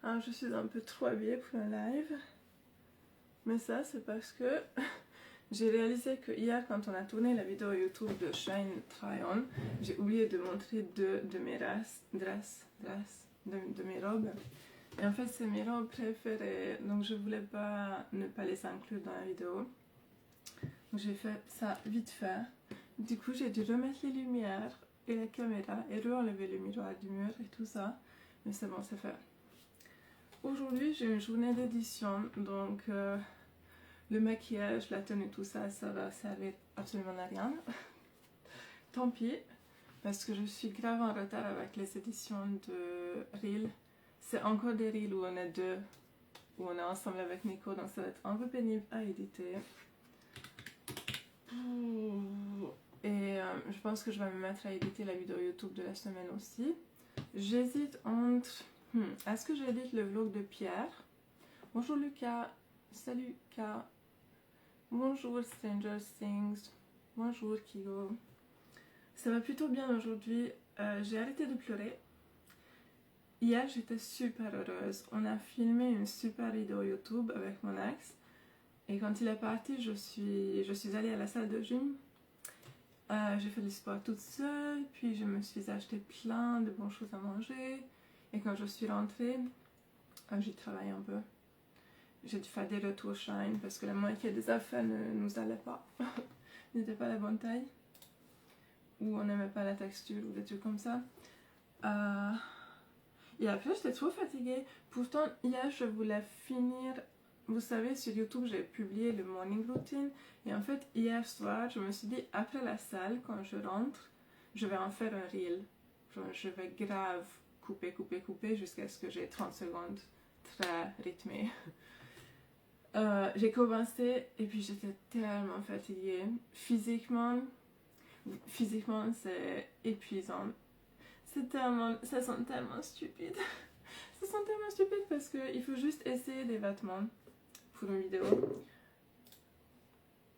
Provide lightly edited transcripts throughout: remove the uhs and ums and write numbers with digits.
Alors, je suis un peu trop habillée pour un live, mais ça c'est parce que j'ai réalisé que hier quand on a tourné la vidéo YouTube de Shine Try On, j'ai oublié de montrer deux de mes de mes robes. Et en fait c'est mes robes préférées, donc je voulais pas ne pas les inclure dans la vidéo. Donc j'ai fait ça vite fait. Du coup j'ai dû remettre les lumières et la caméra et re-enlever le miroir du mur et tout ça. Mais c'est bon, c'est fait. Aujourd'hui j'ai une journée d'édition, donc le maquillage, la tenue, tout ça, ça va servir absolument à rien. Tant pis, parce que je suis grave en retard avec les éditions de Reel. C'est encore des Reels où on est deux, où on est ensemble avec Nico, donc ça va être un peu pénible à éditer. Et je pense que je vais me mettre à éditer la vidéo YouTube de la semaine aussi. J'hésite entre... Est-ce que j'édite le vlog de Pierre? Bonjour Lucas, salut K. Bonjour Stranger Things, bonjour Kigo. Ça va plutôt bien aujourd'hui, j'ai arrêté de pleurer. Hier j'étais super heureuse, on a filmé une super vidéo YouTube avec mon ex. Et quand il est parti, je suis allée à la salle de gym. J'ai fait du sport toute seule, puis je me suis acheté plein de bonnes choses à manger. Et quand je suis rentrée, j'ai travaillé un peu. J'ai dû faire des retours Shine parce que la moitié des affaires ne nous allaient pas. N'était pas la bonne taille. Ou on n'aimait pas la texture ou des trucs comme ça. Et après j'étais trop fatiguée. Pourtant hier je voulais finir. Vous savez, sur YouTube j'ai publié le morning routine. Et en fait hier soir je me suis dit après la salle quand je rentre, je vais en faire un reel. Genre, je vais grave couper jusqu'à ce que j'ai 30 secondes très rythmées. J'ai commencé et puis j'étais tellement fatiguée. Physiquement c'est épuisant. Ça sent tellement stupide. Ça sent tellement stupide parce qu'il faut juste essayer des vêtements pour une vidéo.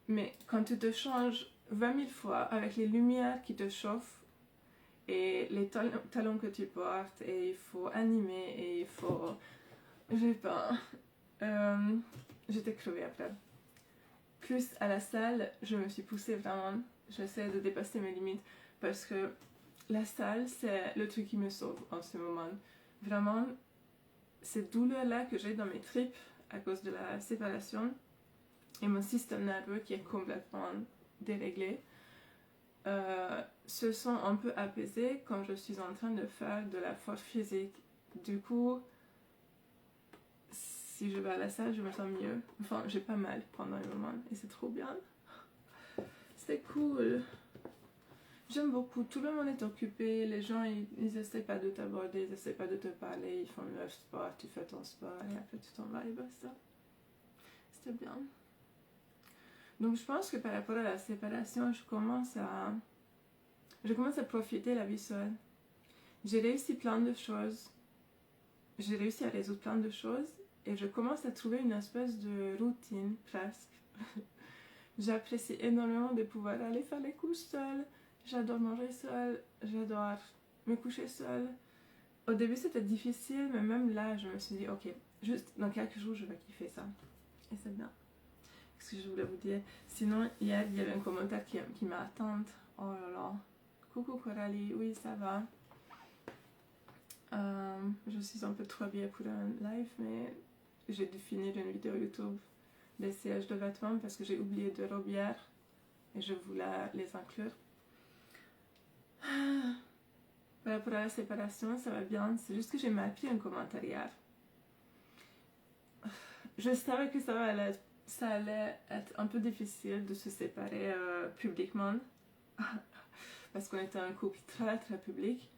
Mais quand tu te changes 20 000 fois avec les lumières qui te chauffent et les talons que tu portes et il faut animer et il faut... J'ai pas... J'étais crevée après. Plus à la salle, je me suis poussée vraiment. J'essaie de dépasser mes limites parce que la salle, c'est le truc qui me sauve en ce moment. Vraiment, cette douleur-là que j'ai dans mes tripes à cause de la séparation et mon système nerveux qui est complètement déréglé se sont un peu apaisés quand je suis en train de faire de la force physique. Du coup, si je vais à la salle, je me sens mieux. Enfin, j'ai pas mal pendant un moment et c'est trop bien. C'est cool. J'aime beaucoup. Tout le monde est occupé. Les gens, ils essaient pas de t'aborder, ils essaient pas de te parler. Ils font leur sport, tu fais ton sport et après tu t'en vas et basta. C'était bien. Donc je pense que par rapport à la séparation, je commence à profiter de la vie seule. J'ai réussi plein de choses. J'ai réussi à résoudre plein de choses et je commence à trouver une espèce de routine presque. J'apprécie énormément de pouvoir aller faire les courses seule. J'adore manger seule. J'adore me coucher seule. Au début c'était difficile, mais même là je me suis dit ok, juste dans quelques jours je vais kiffer ça. Et c'est bien. Qu'est-ce que je voulais vous dire? Sinon hier il y avait un commentaire qui m'a attente. Oh là là. Coucou Coralie, oui ça va. Je suis un peu trop habillée pour un live, mais j'ai dû finir une vidéo YouTube d'essayage de vêtements parce que j'ai oublié deux robes hier et je voulais les inclure. Par rapport à la séparation, ça va bien, c'est juste que j'ai mal pris un commentaire hier. Je savais que ça allait être un peu difficile de se séparer publiquement parce qu'on était un couple très très public.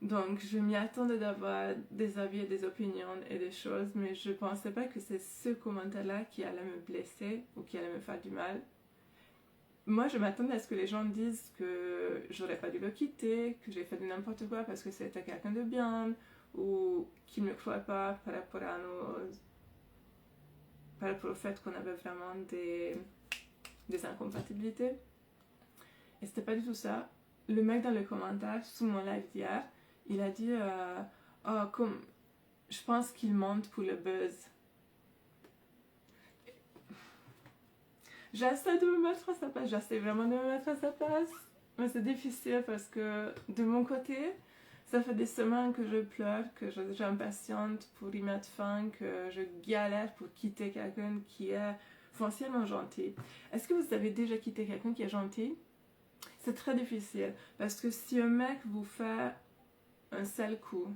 Donc je m'y attendais d'avoir des avis et des opinions et des choses, mais je pensais pas que c'est ce commentaire-là qui allait me blesser ou qui allait me faire du mal. Moi je m'attendais à ce que les gens disent que j'aurais pas dû le quitter, que j'ai fait de n'importe quoi parce que c'était quelqu'un de bien, ou qu'ils ne me croient pas par rapport au fait qu'on avait vraiment des incompatibilités. Et c'était pas du tout ça. Le mec dans le commentaire sous mon live d'hier, il a dit comme je pense qu'il monte pour le buzz. J'essaie de me mettre à sa place, j'essaie vraiment de me mettre à sa place, mais c'est difficile parce que de mon côté, ça fait des semaines que je pleure, que j'impatiente pour y mettre fin, que je galère pour quitter quelqu'un qui est foncièrement gentil. Est-ce que vous avez déjà quitté quelqu'un qui est gentil? C'est très difficile parce que si un mec vous fait un sale coup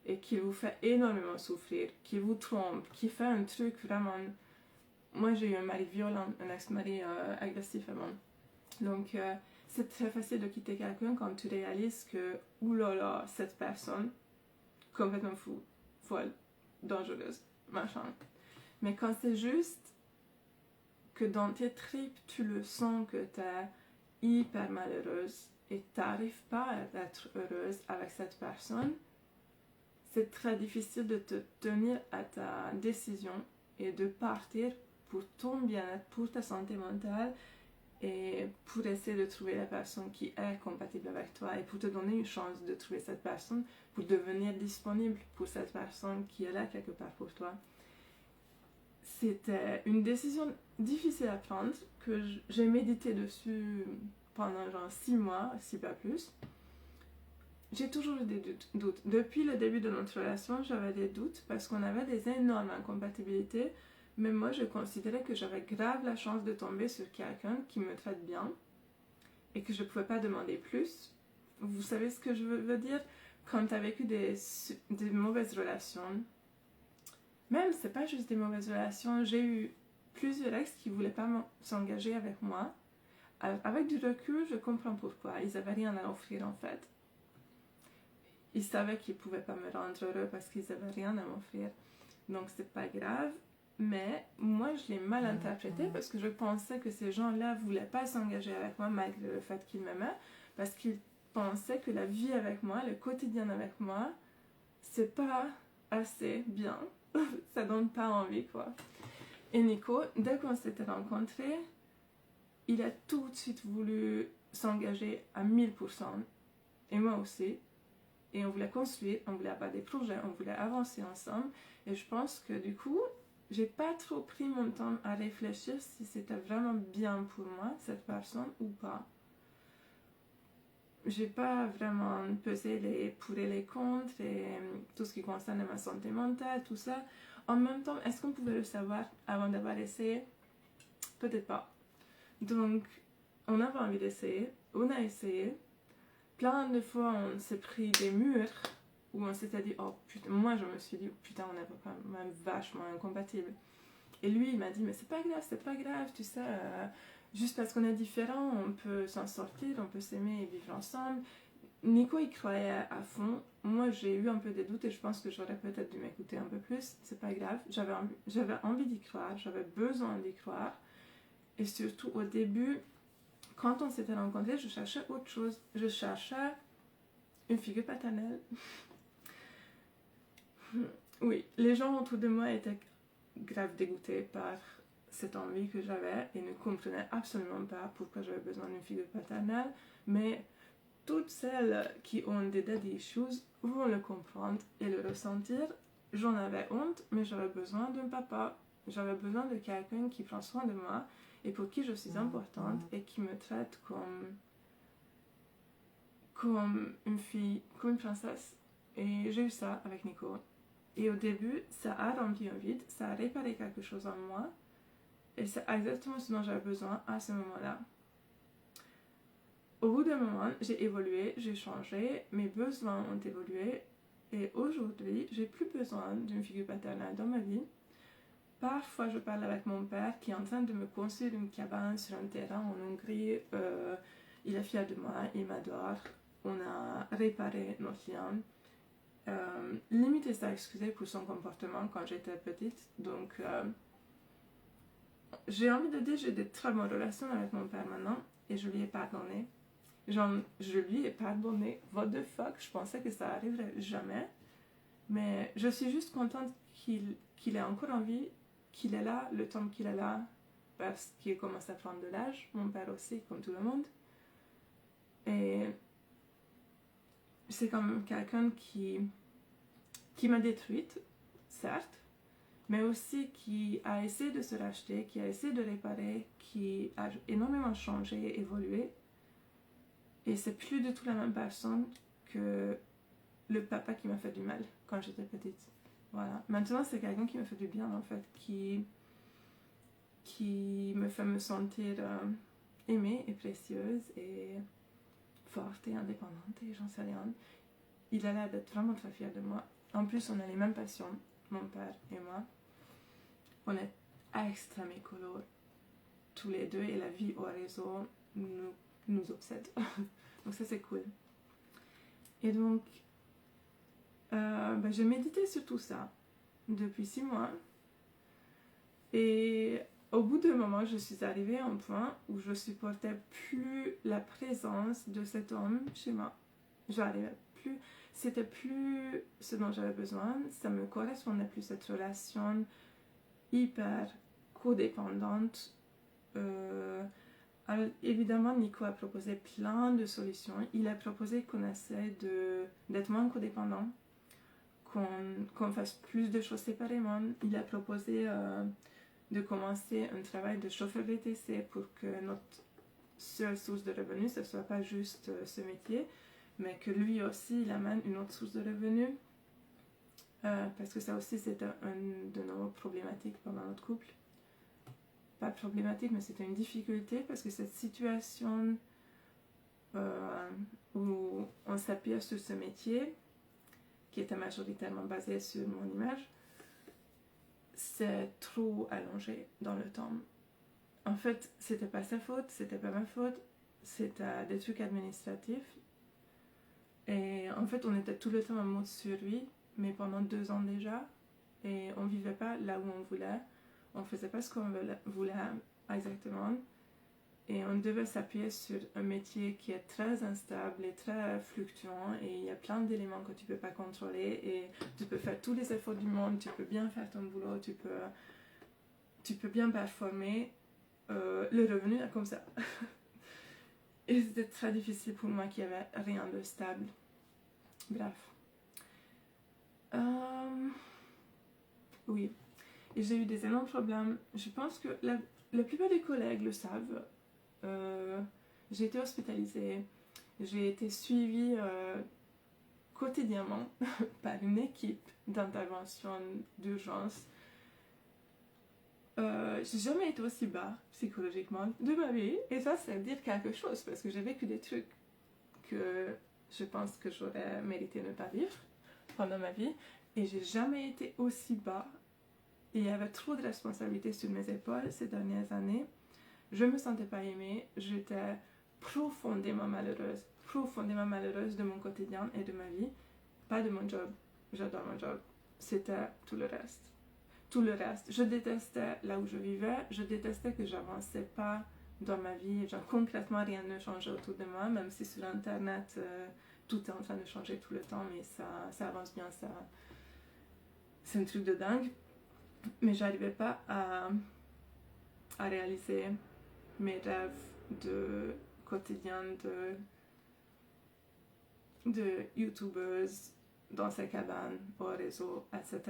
et qu'il vous fait énormément souffrir, qu'il vous trompe, qu'il fait un truc vraiment... Moi j'ai eu un mari violent, un ex-mari agressif avant. Donc c'est très facile de quitter quelqu'un quand tu réalises que, oulala, cette personne, complètement fou, folle, dangereuse, machin. Mais quand c'est juste que dans tes tripes, tu le sens que t'es hyper malheureuse et t'arrives pas à être heureuse avec cette personne, c'est très difficile de te tenir à ta décision et de partir pour ton bien-être, pour ta santé mentale et pour essayer de trouver la personne qui est compatible avec toi et pour te donner une chance de trouver cette personne, pour devenir disponible pour cette personne qui est là quelque part pour toi. C'était une décision difficile à prendre que j'ai médité dessus pendant genre 6 mois, si pas plus. J'ai toujours eu des doutes. Depuis le début de notre relation, j'avais des doutes parce qu'on avait des énormes incompatibilités. Mais moi, je considérais que j'avais grave la chance de tomber sur quelqu'un qui me traite bien et que je ne pouvais pas demander plus. Vous savez ce que je veux dire? Quand tu as vécu des mauvaises relations, même c'est pas juste des mauvaises relations, j'ai eu plusieurs ex qui ne voulaient pas s'engager avec moi. Avec du recul, je comprends pourquoi. Ils n'avaient rien à offrir en fait. Ils savaient qu'ils ne pouvaient pas me rendre heureux parce qu'ils n'avaient rien à m'offrir. Donc c'est pas grave. Mais moi, je l'ai mal interprété parce que je pensais que ces gens-là ne voulaient pas s'engager avec moi malgré le fait qu'ils m'aimaient, parce qu'ils pensaient que la vie avec moi, le quotidien avec moi, c'est pas assez bien. Ça donne pas envie, quoi. Et Nico, dès qu'on s'était rencontrés, il a tout de suite voulu s'engager à 1000%. Et moi aussi. Et on voulait construire, on voulait avoir des projets, on voulait avancer ensemble. Et je pense que du coup, j'ai pas trop pris mon temps à réfléchir si c'était vraiment bien pour moi, cette personne, ou pas. J'ai pas vraiment pesé les pour et les contre et tout ce qui concerne ma santé mentale, tout ça. En même temps, est-ce qu'on pouvait le savoir avant d'avoir essayé? Peut-être pas. Donc, on avait envie d'essayer, on a essayé. Plein de fois, on s'est pris des murs où on s'était dit, oh putain, moi je me suis dit, oh, putain, on est quand même vachement incompatibles. Et lui, il m'a dit, mais c'est pas grave, tu sais, juste parce qu'on est différents, on peut s'en sortir, on peut s'aimer et vivre ensemble. Nico, il croyait à fond. Moi, j'ai eu un peu des doutes et je pense que j'aurais peut-être dû m'écouter un peu plus. C'est pas grave, j'avais envie d'y croire, j'avais besoin d'y croire. Et surtout, au début, quand on s'était rencontrés, je cherchais autre chose. Je cherchais une figure paternelle. Oui, les gens autour de moi étaient grave dégoûtés par cette envie que j'avais et ne comprenaient absolument pas pourquoi j'avais besoin d'une figure paternelle. Mais toutes celles qui ont des daddy issues vont le comprendre et le ressentir. J'en avais honte, mais j'avais besoin d'un papa. J'avais besoin de quelqu'un qui prend soin de moi et pour qui je suis importante et qui me traite comme une fille, comme une princesse. Et j'ai eu ça avec Nico. Et au début, ça a rempli un vide, ça a réparé quelque chose en moi. Et c'est exactement ce dont j'avais besoin à ce moment-là. Au bout d'un moment, j'ai évolué, j'ai changé, mes besoins ont évolué. Et aujourd'hui, j'ai plus besoin d'une figure paternelle dans ma vie. Parfois, je parle avec mon père qui est en train de me construire une cabane sur un terrain en Hongrie. Il est fier de moi, il m'adore. On a réparé notre lien. Limite, il s'est excusé pour son comportement quand j'étais petite. Donc, j'ai envie de dire, j'ai des très bonnes relations avec mon père maintenant. Et je lui ai pardonné. Je lui ai pardonné. What the fuck? Je pensais que ça arriverait jamais. Mais je suis juste contente qu'il ait encore envie, qu'il est là, le temps qu'il est là, parce qu'il commence à prendre de l'âge. Mon père aussi, comme tout le monde. Et c'est quand même quelqu'un qui qui m'a détruite, certes, mais aussi qui a essayé de se racheter, qui a essayé de réparer, qui a énormément changé, évolué. Et c'est plus du tout la même personne que le papa qui m'a fait du mal quand j'étais petite. Voilà. Maintenant, c'est quelqu'un qui me fait du bien, en fait, qui me fait me sentir aimée et précieuse et forte et indépendante et j'en sais rien. Il a l'air d'être vraiment très fier de moi. En plus, on a les mêmes passions, mon père et moi. On est extrêmement écolo tous les deux et la vie au réseau nous obsède. Donc ça, c'est cool. Et donc, j'ai médité sur tout ça depuis 6 mois. Et au bout d'un moment, je suis arrivée à un point où je supportais plus la présence de cet homme chez moi. J'arrivais plus. C'était plus ce dont j'avais besoin. Ça me correspondait plus, cette relation hyper codépendante. Alors, évidemment, Nico a proposé plein de solutions. Il a proposé qu'on essaie d'être moins codépendant, qu'on fasse plus de choses séparément. Il a proposé de commencer un travail de chauffeur VTC pour que notre seule source de revenus, ce ne soit pas juste ce métier, mais que lui aussi, il amène une autre source de revenus. Parce que ça aussi, c'était une de nos problématiques pendant notre couple. Pas problématique, mais c'était une difficulté parce que cette situation où on s'appuie sur ce métier, qui était majoritairement basé sur mon image, c'est trop allongé dans le temps. En fait, c'était pas sa faute, c'était pas ma faute, c'était des trucs administratifs. Et en fait, on était tout le temps en mode survie, mais pendant 2 ans déjà, et on vivait pas là où on voulait, on faisait pas ce qu'on voulait exactement, et on devait s'appuyer sur un métier qui est très instable et très fluctuant, et il y a plein d'éléments que tu peux pas contrôler, et tu peux faire tous les efforts du monde, tu peux bien faire ton boulot, tu peux bien performer, le revenu est comme ça. Et c'était très difficile pour moi qu'il n'y avait rien de stable. Bref. Oui. Et j'ai eu des énormes problèmes. Je pense que la plupart des collègues le savent. J'ai été hospitalisée. J'ai été suivie quotidiennement par une équipe d'intervention d'urgence. J'ai jamais été aussi bas psychologiquement de ma vie, et ça c'est dire quelque chose parce que j'ai vécu des trucs que je pense que j'aurais mérité ne pas vivre pendant ma vie, et j'ai jamais été aussi bas. Et il y avait trop de responsabilités sur mes épaules ces dernières années. Je me sentais pas aimée, j'étais profondément malheureuse de mon quotidien et de ma vie, pas de mon job. J'adore mon job, c'était tout le reste. Tout le reste. Je détestais là où je vivais, je détestais que j'avançais pas dans ma vie, genre concrètement rien ne changeait autour de moi, même si sur internet tout est en train de changer tout le temps, mais ça avance bien, c'est un truc de dingue. Mais j'arrivais pas à réaliser mes rêves de quotidien de youtubeuse dans sa cabane, au réseau, etc.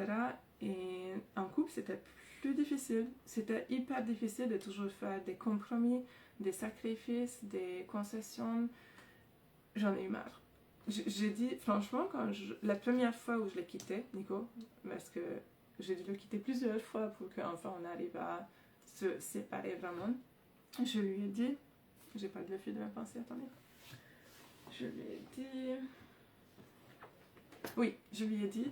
Et en couple, c'était plus difficile. C'était hyper difficile de toujours faire des compromis, des sacrifices, des concessions. J'en ai eu marre. J'ai dit, franchement, la première fois où je l'ai quitté, Nico, parce que j'ai dû le quitter plusieurs fois pour qu'enfin on arrive à se séparer vraiment, je lui ai dit, j'ai pas de le fil de ma pensée, attendez. Je lui ai dit... Oui, je lui ai dit,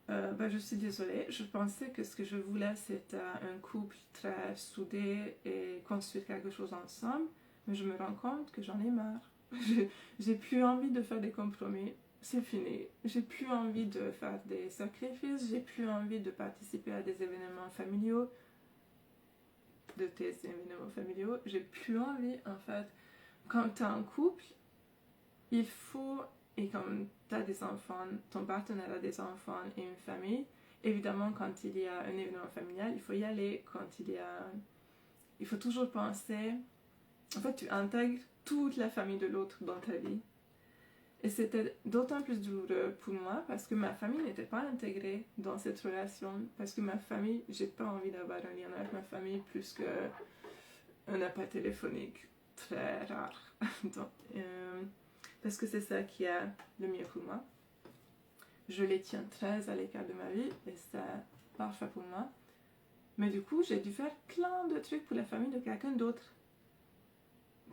je suis désolée, je pensais que ce que je voulais c'était un couple très soudé et construire quelque chose ensemble, mais je me rends compte que j'en ai marre. J'ai plus envie de faire des compromis, c'est fini. J'ai plus envie de faire des sacrifices, j'ai plus envie de participer à des événements familiaux, j'ai plus envie en fait. Quand tu es en couple, il faut... Et comme tu as des enfants, ton partenaire a des enfants et une famille, évidemment, quand il y a un événement familial, il faut y aller. Il faut toujours penser... En fait, tu intègres toute la famille de l'autre dans ta vie. Et c'était d'autant plus douloureux pour moi parce que ma famille n'était pas intégrée dans cette relation. Parce que ma famille, j'ai pas envie d'avoir un lien avec ma famille plus qu'un appel téléphonique très rare. Donc, parce que c'est ça qui est le mieux pour moi. Je les tiens très à l'écart de ma vie et c'est parfait pour moi. Mais du coup, j'ai dû faire plein de trucs pour la famille de quelqu'un d'autre.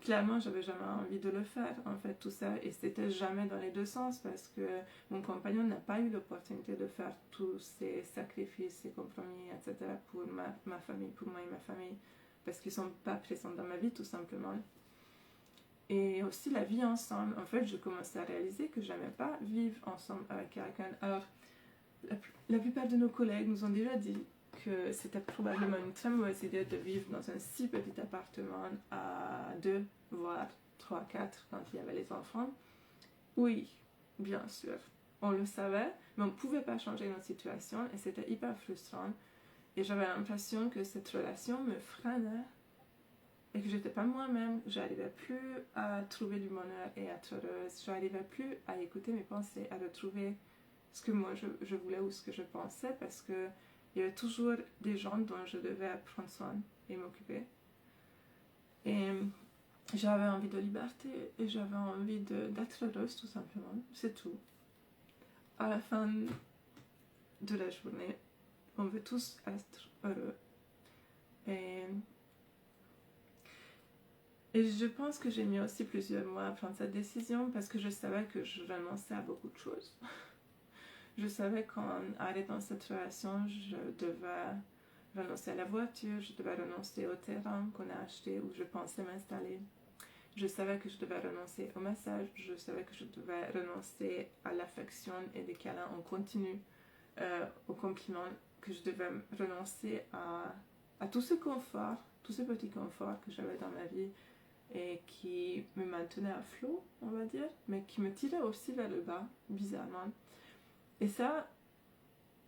Clairement, j'avais jamais envie de le faire, en fait, tout ça. Et c'était jamais dans les deux sens parce que mon compagnon n'a pas eu l'opportunité de faire tous ces sacrifices, ces compromis, etc. pour ma famille, pour moi et ma famille. Parce qu'ils sont pas présents dans ma vie, tout simplement. Et aussi la vie ensemble. En fait, je commençais à réaliser que j'aimais pas vivre ensemble avec quelqu'un. Alors, la plupart de nos collègues nous ont déjà dit que c'était probablement une très mauvaise idée de vivre dans un si petit appartement à 2, voire 3, 4 quand il y avait les enfants. Oui, bien sûr, on le savait, mais on ne pouvait pas changer notre situation et c'était hyper frustrant. Et j'avais l'impression que cette relation me freinait et que j'étais pas moi-même. J'arrivais plus à trouver du bonheur et à être heureuse. J'arrivais plus à écouter mes pensées, à retrouver ce que moi je voulais ou ce que je pensais parce que il y avait toujours des gens dont je devais prendre soin et m'occuper. Et j'avais envie de liberté et j'avais envie d'être heureuse tout simplement. C'est tout. À la fin de la journée, on veut tous être heureux. Et je pense que j'ai mis aussi plusieurs mois à prendre cette décision parce que je savais que je renonçais à beaucoup de choses. Je savais qu'en arrêtant cette relation, je devais renoncer à la voiture, je devais renoncer au terrain qu'on a acheté où je pensais m'installer. Je savais que je devais renoncer au massage, je savais que je devais renoncer à l'affection et des câlins en continu, aux compliments, que je devais renoncer à tout ce confort, tout ce petit confort que j'avais dans ma vie et qui me maintenait à flot, on va dire, mais qui me tirait aussi vers le bas, bizarrement. Et ça,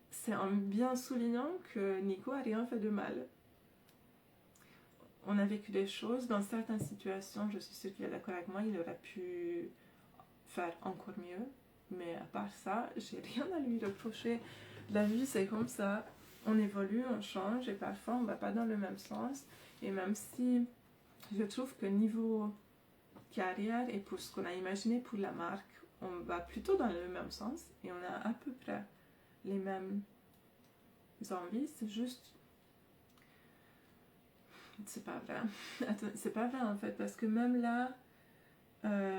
c'est en bien soulignant que Nico a rien fait de mal. On a vécu des choses, dans certaines situations, je suis sûre qu'il est d'accord avec moi, il aurait pu faire encore mieux. Mais à part ça, j'ai rien à lui reprocher. La vie, c'est comme ça. On évolue, on change et parfois on va pas dans le même sens. Et même si je trouve que niveau carrière et pour ce qu'on a imaginé pour la marque, on va plutôt dans le même sens et on a à peu près les mêmes envies, c'est juste... C'est pas vrai. Attends, c'est pas vrai en fait, parce que même là,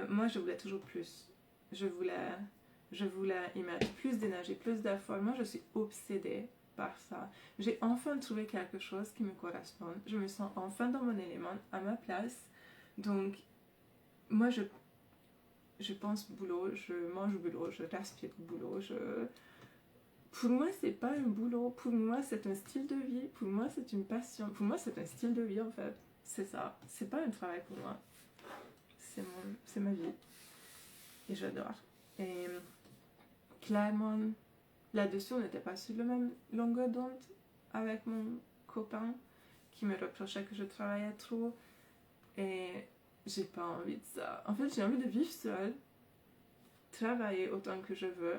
moi je voulais toujours plus. Je voulais y mettre plus d'énergie, plus d'efforts. Moi je suis obsédée par ça. J'ai enfin trouvé quelque chose qui me correspond. Je me sens enfin dans mon élément, à ma place. Donc, moi je pense boulot, je mange boulot, je respire boulot, Pour moi, c'est pas un boulot. Pour moi, c'est un style de vie. Pour moi, c'est une passion. Pour moi, c'est un style de vie, en fait. C'est ça. C'est pas un travail pour moi. C'est ma vie. Et j'adore. Et clairement, là-dessus, on n'était pas sur la même longueur d'onde avec mon copain qui me reprochait que je travaillais trop. Et j'ai pas envie de ça. En fait, j'ai envie de vivre seule, travailler autant que je veux,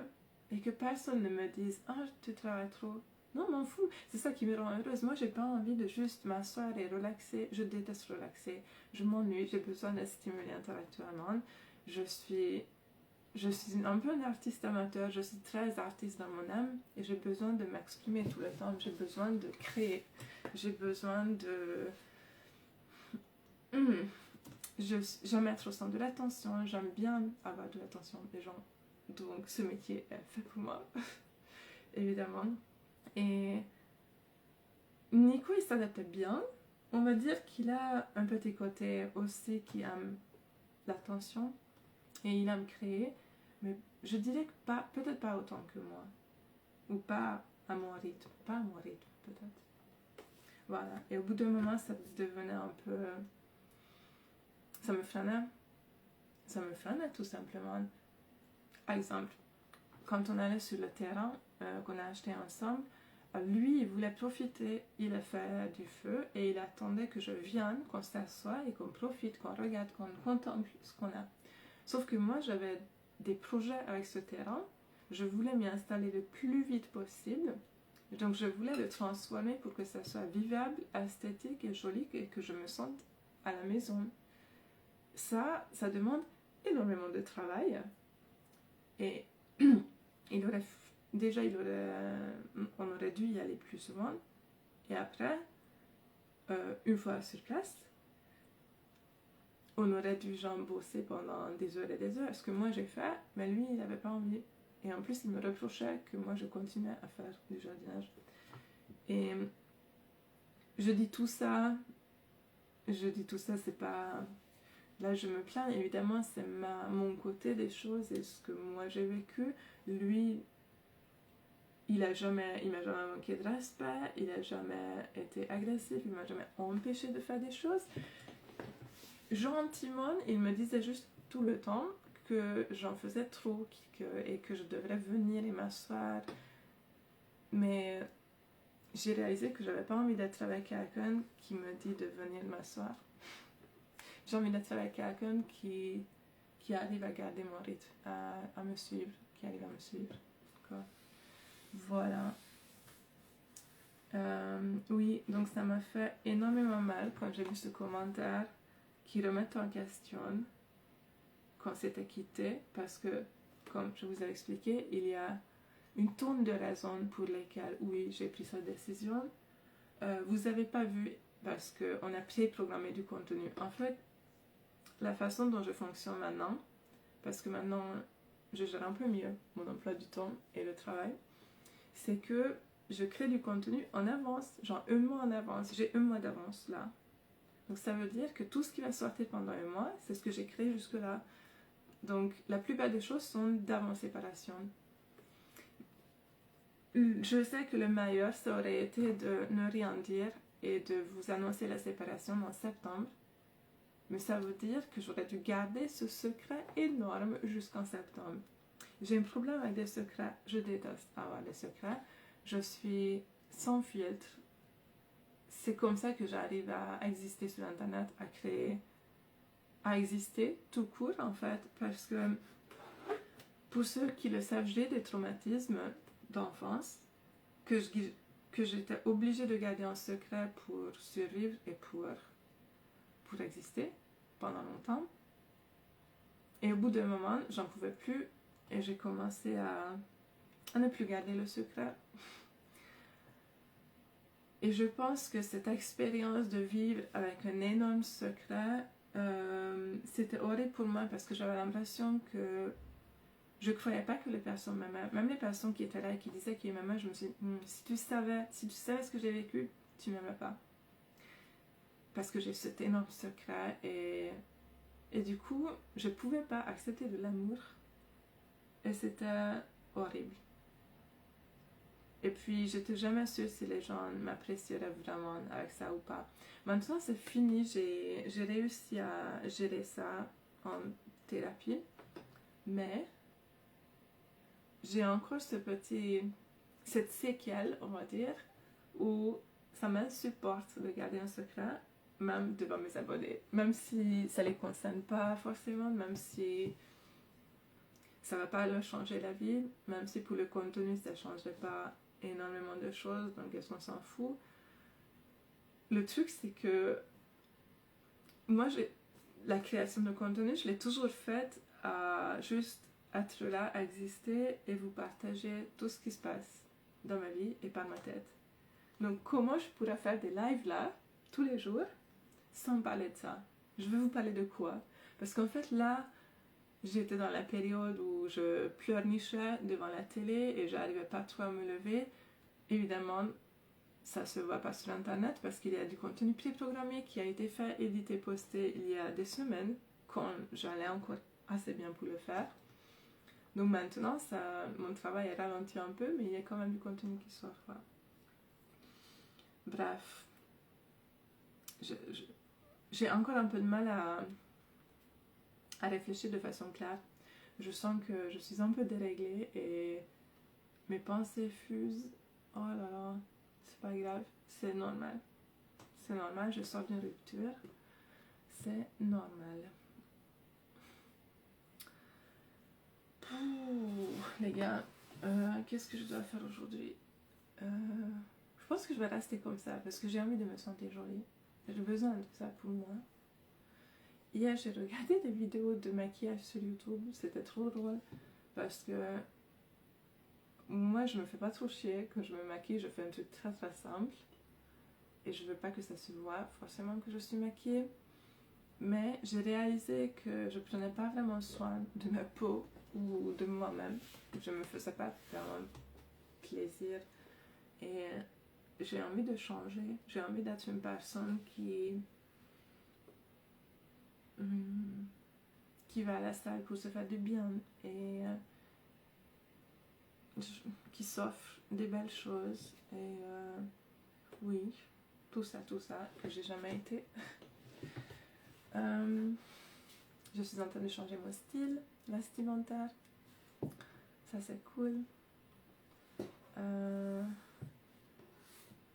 et que personne ne me dise « Ah, tu travailles trop ». Non, m'en fous. C'est ça qui me rend heureuse. Moi, j'ai pas envie de juste m'asseoir et relaxer. Je déteste relaxer. Je m'ennuie. J'ai besoin d'être stimulée intellectuellement. Je suis un peu un artiste amateur. Je suis très artiste dans mon âme et j'ai besoin de m'exprimer tout le temps. J'ai besoin de créer. J'ai besoin de... J'aime être au centre de l'attention. J'aime bien avoir de l'attention des gens. Donc ce métier est fait pour moi, évidemment. Et Nico, il s'adapte bien. On va dire qu'il a un petit côté aussi qui aime l'attention et il aime créer. Mais je dirais que peut-être pas autant que moi. Ou pas à mon rythme. Pas à mon rythme, peut-être. Voilà. Et au bout d'un moment, ça devenait un peu... Ça me freinait. Ça me freinait tout simplement. Par exemple, quand on allait sur le terrain qu'on a acheté ensemble, lui, il voulait profiter, il a fait du feu et il attendait que je vienne, qu'on s'assoie et qu'on profite, qu'on regarde, qu'on contemple ce qu'on a. Sauf que moi, j'avais des projets avec ce terrain. Je voulais m'y installer le plus vite possible. Donc je voulais le transformer pour que ça soit vivable, esthétique et joli et que je me sente à la maison. Ça demande énormément de travail. Et on aurait dû y aller plus souvent. Et après, une fois sur place, on aurait dû bosser pendant des heures et des heures. Ce que moi j'ai fait, mais lui il n'avait pas envie. Et en plus il me reprochait que moi je continuais à faire du jardinage. Et je dis tout ça, c'est pas... Là je me plains, évidemment c'est mon côté des choses et ce que moi j'ai vécu. Lui, il m'a jamais manqué de respect, il n'a jamais été agressif, il m'a jamais empêché de faire des choses. Gentiment, il me disait juste tout le temps que j'en faisais trop et que je devrais venir et m'asseoir. Mais j'ai réalisé que j'avais pas envie d'être avec quelqu'un qui me dit de venir m'asseoir. J'ai envie d'être avec quelqu'un qui arrive à garder mon rythme, à me suivre, qui arrive à me suivre. Quoi. Voilà. Oui, donc ça m'a fait énormément mal quand j'ai vu ce commentaire qui remet en question qu'on s'était quitté, parce que, comme je vous ai expliqué, il y a une tonne de raisons pour lesquelles, oui, j'ai pris cette décision. Vous n'avez pas vu, parce qu'on a pré-programmé du contenu. En fait, la façon dont je fonctionne maintenant, parce que maintenant, je gère un peu mieux mon emploi du temps et le travail, c'est que je crée du contenu en avance, genre un mois en avance. J'ai un mois d'avance là. Donc ça veut dire que tout ce qui va sortir pendant un mois, c'est ce que j'ai créé jusque-là. Donc la plupart des choses sont d'avant séparation. Je sais que le meilleur, ça aurait été de ne rien dire et de vous annoncer la séparation en septembre. Mais ça veut dire que j'aurais dû garder ce secret énorme jusqu'en septembre. J'ai un problème avec des secrets. Je déteste avoir des secrets. Je suis sans filtre. C'est comme ça que j'arrive à exister sur Internet, à créer, à exister tout court en fait. Parce que pour ceux qui le savent, j'ai des traumatismes d'enfance que j'étais obligée de garder en secret pour survivre et pour exister pendant longtemps. Et au bout d'un moment, j'en pouvais plus et j'ai commencé à ne plus garder le secret. Et je pense que cette expérience de vivre avec un énorme secret, c'était horrible pour moi parce que j'avais l'impression que je ne croyais pas que les personnes m'aimaient. Même les personnes qui étaient là et qui disaient qu'ils m'aimaient, je me suis dit, si tu savais ce que j'ai vécu, tu ne m'aimais pas. Parce que j'ai cet énorme secret et du coup, je ne pouvais pas accepter de l'amour. Et c'était horrible. Et puis, j'étais jamais sûre si les gens m'apprécieraient vraiment avec ça ou pas. Maintenant, c'est fini. J'ai réussi à gérer ça en thérapie. Mais j'ai encore cette séquelle, on va dire, où ça m'insupporte de garder un secret, même devant mes abonnés. Même si ça ne les concerne pas forcément, même si ça ne va pas leur changer la vie, même si pour le contenu, ça ne changerait pas énormément de choses, donc on s'en fout. Le truc, c'est que moi, la création de contenu, je l'ai toujours faite à juste être là, à exister et vous partager tout ce qui se passe dans ma vie et par ma tête. Donc comment je pourrais faire des lives là, tous les jours, sans parler de ça? Je vais vous parler de quoi? Parce qu'en fait là, j'étais dans la période où je pleurnichais devant la télé et j'arrivais pas trop à me lever. Évidemment, ça se voit pas sur internet parce qu'il y a du contenu préprogrammé qui a été fait, édité, posté il y a des semaines quand j'allais encore assez bien pour le faire. Donc maintenant, mon travail est ralenti un peu, mais il y a quand même du contenu qui sort. Voilà. Bref, j'ai encore un peu de mal à réfléchir de façon claire. Je sens que je suis un peu déréglée et mes pensées fusent. Oh là là, c'est pas grave, c'est normal. C'est normal, je sors d'une rupture. C'est normal. Ouh, les gars, qu'est-ce que je dois faire aujourd'hui? Je pense que je vais rester comme ça parce que j'ai envie de me sentir jolie. J'ai besoin de ça pour moi. Hier, j'ai regardé des vidéos de maquillage sur YouTube. C'était trop drôle parce que moi, je me fais pas trop chier. Quand je me maquille, je fais un truc très très simple. Et je veux pas que ça se voit forcément que je suis maquillée. Mais j'ai réalisé que je prenais pas vraiment soin de ma peau ou de moi-même. Je me faisais pas vraiment plaisir. Et j'ai envie de changer. J'ai envie d'être une personne qui va à la salle pour se faire du bien et qui s'offre des belles choses. Et oui, tout ça que j'ai jamais été. Je suis en train de changer mon style vestimentaire. Ça c'est cool.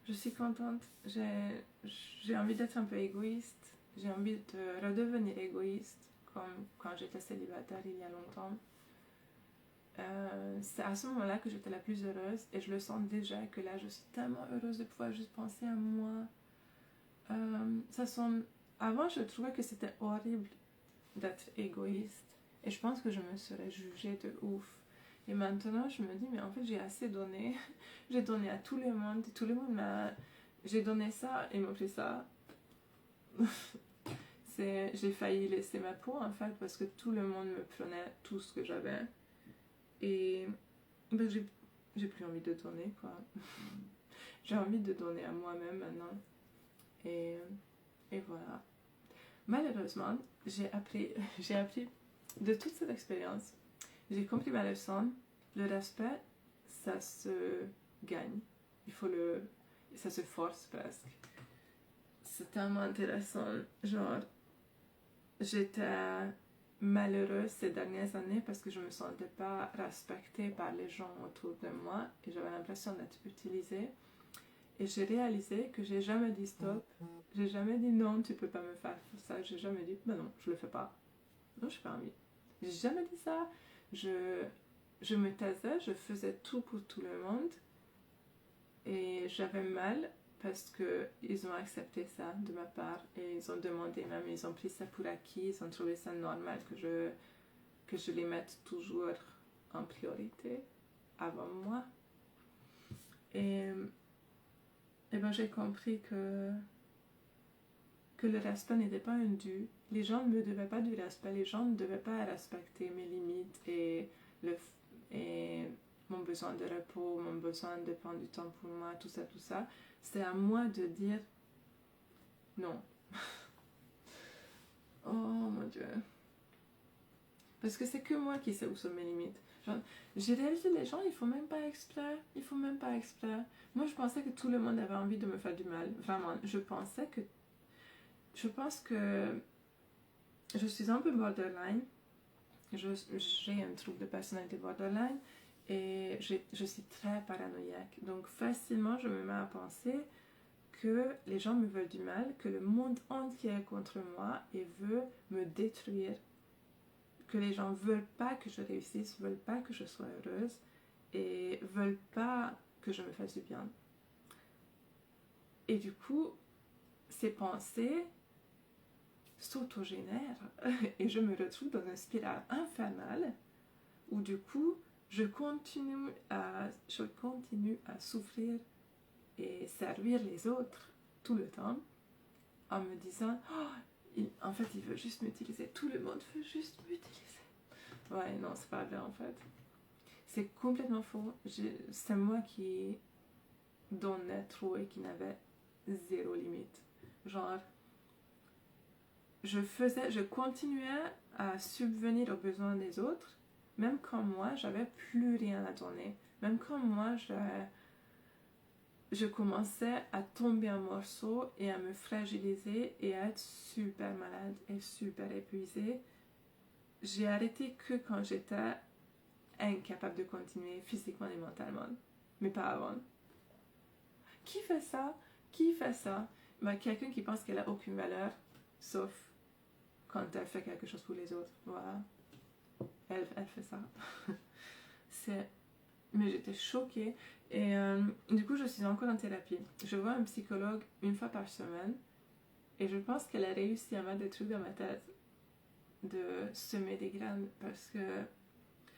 Je suis contente. J'ai envie d'être un peu égoïste. J'ai envie de redevenir égoïste comme quand j'étais célibataire il y a longtemps. C'est à ce moment-là que j'étais la plus heureuse et je le sens déjà que là je suis tellement heureuse de pouvoir juste penser à moi. Avant je trouvais que c'était horrible d'être égoïste et je pense que je me serais jugée de ouf. Et maintenant je me dis mais en fait j'ai assez donné. J'ai donné à tout le monde m'a... J'ai donné ça et m'a fait ça. J'ai failli laisser ma peau en fait parce que tout le monde me prenait tout ce que j'avais. Et ben, j'ai plus envie de donner quoi. J'ai envie de donner à moi-même maintenant. Et voilà. Malheureusement, j'ai appris de toute cette expérience. J'ai compris ma leçon. Le respect, ça se gagne. Ça se force presque. C'est tellement intéressant. Genre, j'étais malheureuse ces dernières années parce que je me sentais pas respectée par les gens autour de moi et j'avais l'impression d'être utilisée. Et j'ai réalisé que j'ai jamais dit stop, j'ai jamais dit non, tu peux pas me faire ça, j'ai jamais dit ben non, je le fais pas. Non, j'ai pas envie. J'ai jamais dit ça. Je me taisais, je faisais tout pour tout le monde et j'avais mal parce qu'ils ont accepté ça de ma part et ils ont demandé même, ils ont pris ça pour acquis, ils ont trouvé ça normal que je les mette toujours en priorité avant moi. Et ben j'ai compris que le respect n'était pas un dû. Les gens ne me devaient pas du respect, les gens ne devaient pas respecter mes limites et mon besoin de repos, mon besoin de prendre du temps pour moi, tout ça. C'est à moi de dire non. Oh mon Dieu. Parce que c'est que moi qui sais où sont mes limites. Genre, j'ai réalisé les gens, ils font même pas exprès. Moi, je pensais que tout le monde avait envie de me faire du mal. Vraiment, je pense que je suis un peu borderline. J'ai un trouble de personnalité borderline et je suis très paranoïaque. Donc facilement, je me mets à penser que les gens me veulent du mal, que le monde entier est contre moi et veut me détruire. Que les gens veulent pas que je réussisse, veulent pas que je sois heureuse et veulent pas que je me fasse du bien. Et du coup, ces pensées s'autogénèrent et je me retrouve dans une spirale infernale où du coup, je continue à souffrir et servir les autres tout le temps en me disant en fait il veut juste m'utiliser, tout le monde veut juste m'utiliser. Ouais, non, c'est pas vrai en fait. C'est complètement faux. C'est moi qui donnais trop et qui n'avais zéro limite. Genre, je continuais à subvenir aux besoins des autres, même quand moi, j'avais plus rien à donner. Même quand moi, je commençais à tomber en morceaux et à me fragiliser et à être super malade et super épuisée. J'ai arrêté que quand j'étais incapable de continuer physiquement et mentalement. Mais pas avant. Qui fait ça? Ben, quelqu'un qui pense qu'elle a aucune valeur, sauf quand elle fait quelque chose pour les autres. Voilà. Elle fait ça. Mais j'étais choquée. Et du coup, je suis encore en thérapie. Je vois un psychologue une fois par semaine. Et je pense qu'elle a réussi à mettre des trucs dans ma tête de semer des graines. Parce que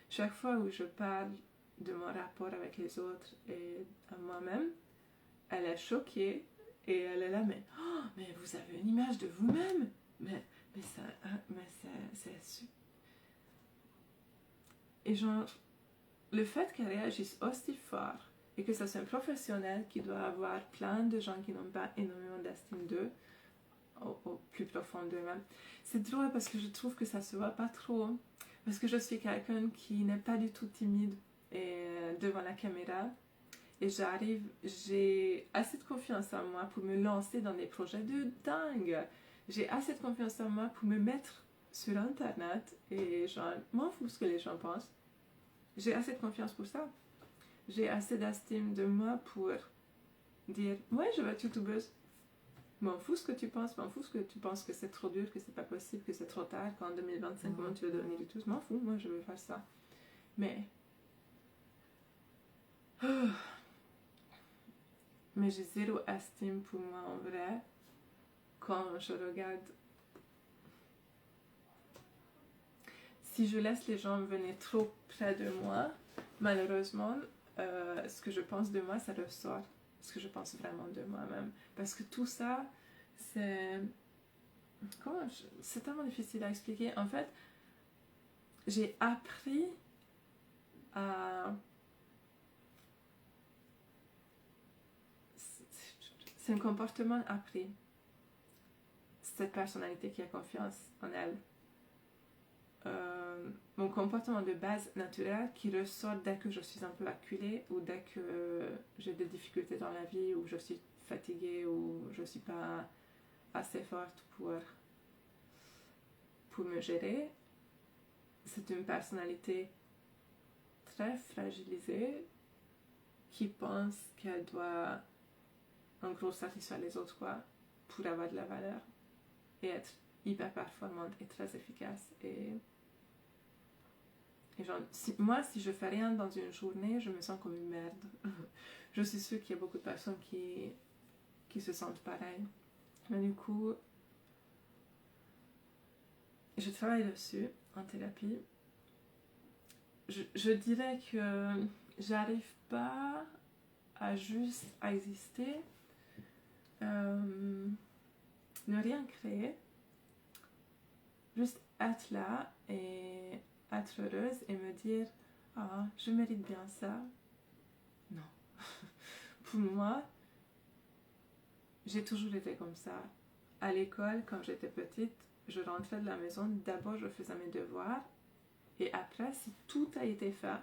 chaque fois où je parle de mon rapport avec les autres et à moi-même, elle est choquée. Et elle est là, mais vous avez une image de vous-même. Mais ça, c'est super. Et genre, le fait qu'elle réagisse aussi fort et que ça soit un professionnel qui doit avoir plein de gens qui n'ont pas énormément d'estime d'eux au plus profond d'eux-mêmes, c'est drôle parce que je trouve que ça se voit pas trop. Parce que je suis quelqu'un qui n'est pas du tout timide devant la caméra. Et j'ai assez de confiance en moi pour me lancer dans des projets de dingue. J'ai assez de confiance en moi pour me mettre sur internet et genre, m'en fous ce que les gens pensent. J'ai assez de confiance pour ça. J'ai assez d'estime de moi pour dire, ouais, je vais être youtubeuse. M'en fous ce que tu penses, m'en fous ce que tu penses que c'est trop dur, que c'est pas possible, que c'est trop tard, qu'en 2025, comment tu veux devenir youtubeuse, m'en fous, moi je veux faire ça. Mais j'ai zéro estime pour moi en vrai quand je regarde. Si je laisse les gens venir trop près de moi, malheureusement, ce que je pense de moi, ça ressort. Ce que je pense vraiment de moi-même. Parce que tout ça, c'est... C'est tellement difficile à expliquer. En fait, j'ai appris à... C'est un comportement appris. Cette personnalité qui a confiance en elle. Mon comportement de base naturel qui ressort dès que je suis un peu acculée ou dès que j'ai des difficultés dans la vie ou je suis fatiguée ou je suis pas assez forte pour me gérer. C'est une personnalité très fragilisée qui pense qu'elle doit en gros satisfaire les autres quoi, pour avoir de la valeur et être hyper performante et très efficace et genre, si je fais rien dans une journée, je me sens comme une merde. Je suis sûre qu'il y a beaucoup de personnes qui se sentent pareil. Mais du coup, je travaille dessus en thérapie. Je dirais que j'arrive pas à juste exister, ne rien créer, juste être là et être heureuse et me dire ah, je mérite bien ça. Non. Pour moi, j'ai toujours été comme ça. À l'école, quand j'étais petite, je rentrais de la maison, d'abord je faisais mes devoirs et après, si tout a été fait,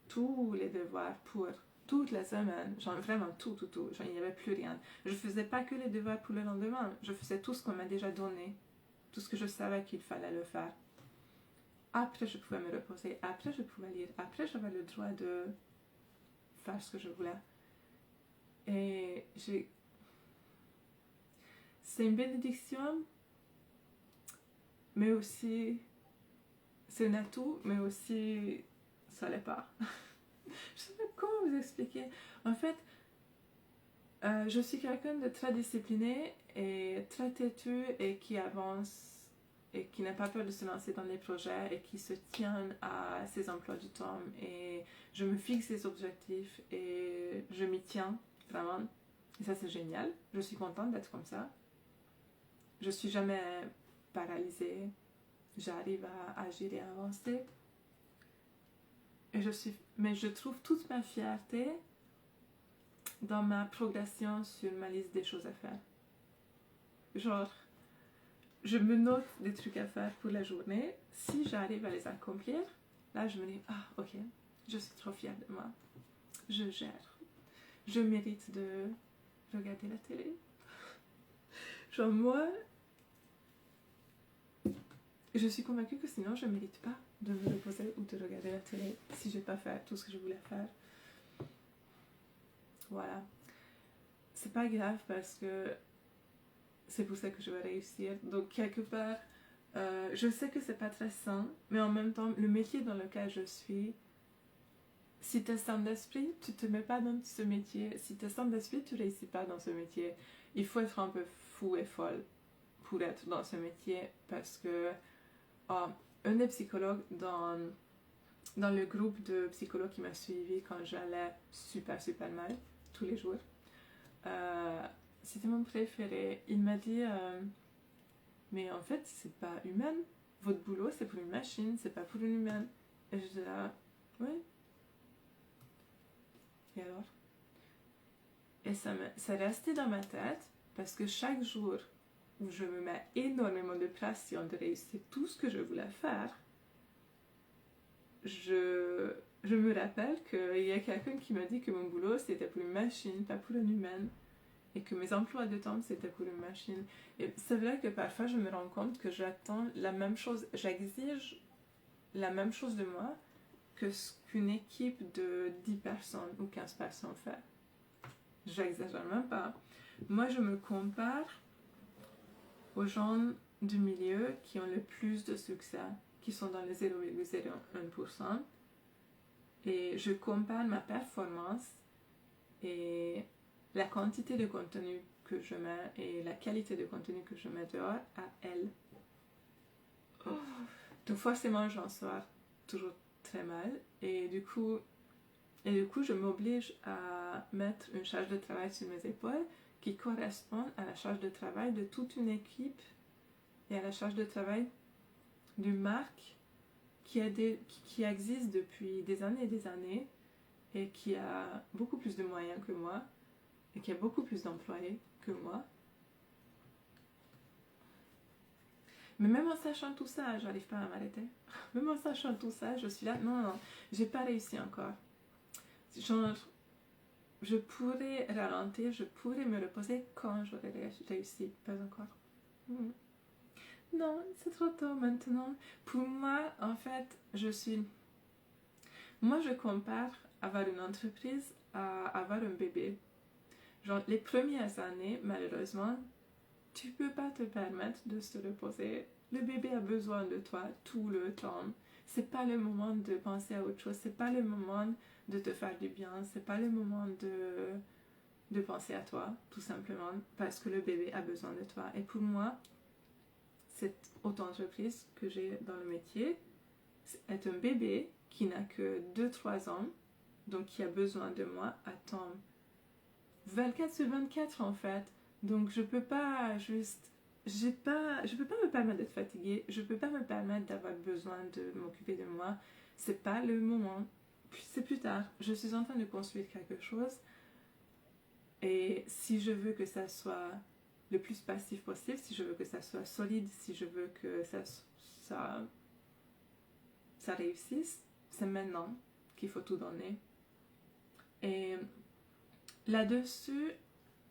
tous les devoirs pour toute la semaine, genre vraiment tout, genre il n'y avait plus rien. Je faisais pas que les devoirs pour le lendemain, je faisais tout ce qu'on m'a déjà donné, tout ce que je savais qu'il fallait le faire. Après, je pouvais me reposer, après, je pouvais lire, après, j'avais le droit de faire ce que je voulais. Et c'est une bénédiction, mais aussi c'est un atout, mais aussi ça l'est pas. Je sais pas comment vous expliquer. En fait, je suis quelqu'un de très discipliné et très têtu et qui avance et qui n'a pas peur de se lancer dans les projets et qui se tient à ses emplois du temps et je me fixe des objectifs et je m'y tiens vraiment. Et ça c'est génial. Je suis contente d'être comme ça. Je suis jamais paralysée. J'arrive à agir et à avancer. Mais je trouve toute ma fierté dans ma progression sur ma liste des choses à faire. Genre, je me note des trucs à faire pour la journée. Si j'arrive à les accomplir, là je me dis, ah ok, je suis trop fière de moi. Je gère. Je mérite de regarder la télé. Genre moi, je suis convaincue que sinon je ne mérite pas de me reposer ou de regarder la télé si je n'ai pas fait tout ce que je voulais faire. Voilà. C'est pas grave parce que c'est pour ça que je vais réussir. Donc quelque part, Je sais que c'est pas très sain, mais en même temps, le métier dans lequel je suis, si tu es sain d'esprit, tu te mets pas dans ce métier. Si tu es sain d'esprit, tu réussis pas dans ce métier. Il faut être un peu fou et folle pour être dans ce métier parce que un des psychologues dans le groupe de psychologues qui m'a suivi quand j'allais super super mal tous les jours, c'était mon préféré. Il m'a dit mais en fait c'est pas humain, votre boulot c'est pour une machine, c'est pas pour une humaine. Et je disais là oui, et alors? Et ça resté dans ma tête parce que chaque jour où je me mets énormément de pression de réussir tout ce que je voulais faire, je me rappelle qu'il y a quelqu'un qui m'a dit que mon boulot c'était pour une machine, pas pour un humain, et que mes emplois de temps c'était pour une machine. Et c'est vrai que parfois je me rends compte que j'attends la même chose, j'exige la même chose de moi que ce qu'une équipe de 10 personnes ou 15 personnes fait. J'exagère même pas. Moi je me compare aux gens du milieu qui ont le plus de succès, qui sont dans les 0,01%, et je compare ma performance et la quantité de contenu que je mets et la qualité de contenu que je mets dehors à elle. Donc forcément j'en sors toujours très mal et du coup je m'oblige à mettre une charge de travail sur mes épaules qui correspond à la charge de travail de toute une équipe et à la charge de travail d'une marque qui existe depuis des années et qui a beaucoup plus de moyens que moi et qui a beaucoup plus d'employés que moi. Mais même en sachant tout ça, j'arrive pas à m'arrêter. Même en sachant tout ça, je suis là, non, j'ai pas réussi encore. Genre, je pourrais ralentir, je pourrais me reposer quand j'aurai réussi, pas encore. Non, c'est trop tôt maintenant. Pour moi, en fait, moi, je compare avoir une entreprise à avoir un bébé. Genre, les premières années, malheureusement, tu peux pas te permettre de se reposer. Le bébé a besoin de toi tout le temps. C'est pas le moment de penser à autre chose. C'est pas le moment de te faire du bien. C'est pas le moment de penser à toi, tout simplement, parce que le bébé a besoin de toi. Et pour moi, cette auto-entreprise que j'ai dans le métier est un bébé qui n'a que 2-3 ans, donc qui a besoin de moi à temps 24/24 en fait. Donc je peux pas juste... je peux pas me permettre d'être fatiguée, je peux pas me permettre d'avoir besoin de m'occuper de moi. C'est pas le moment. C'est plus tard. Je suis en train de construire quelque chose et si je veux que ça soit le plus passif possible, si je veux que ça soit solide, si je veux que ça réussisse, c'est maintenant qu'il faut tout donner. Et là-dessus,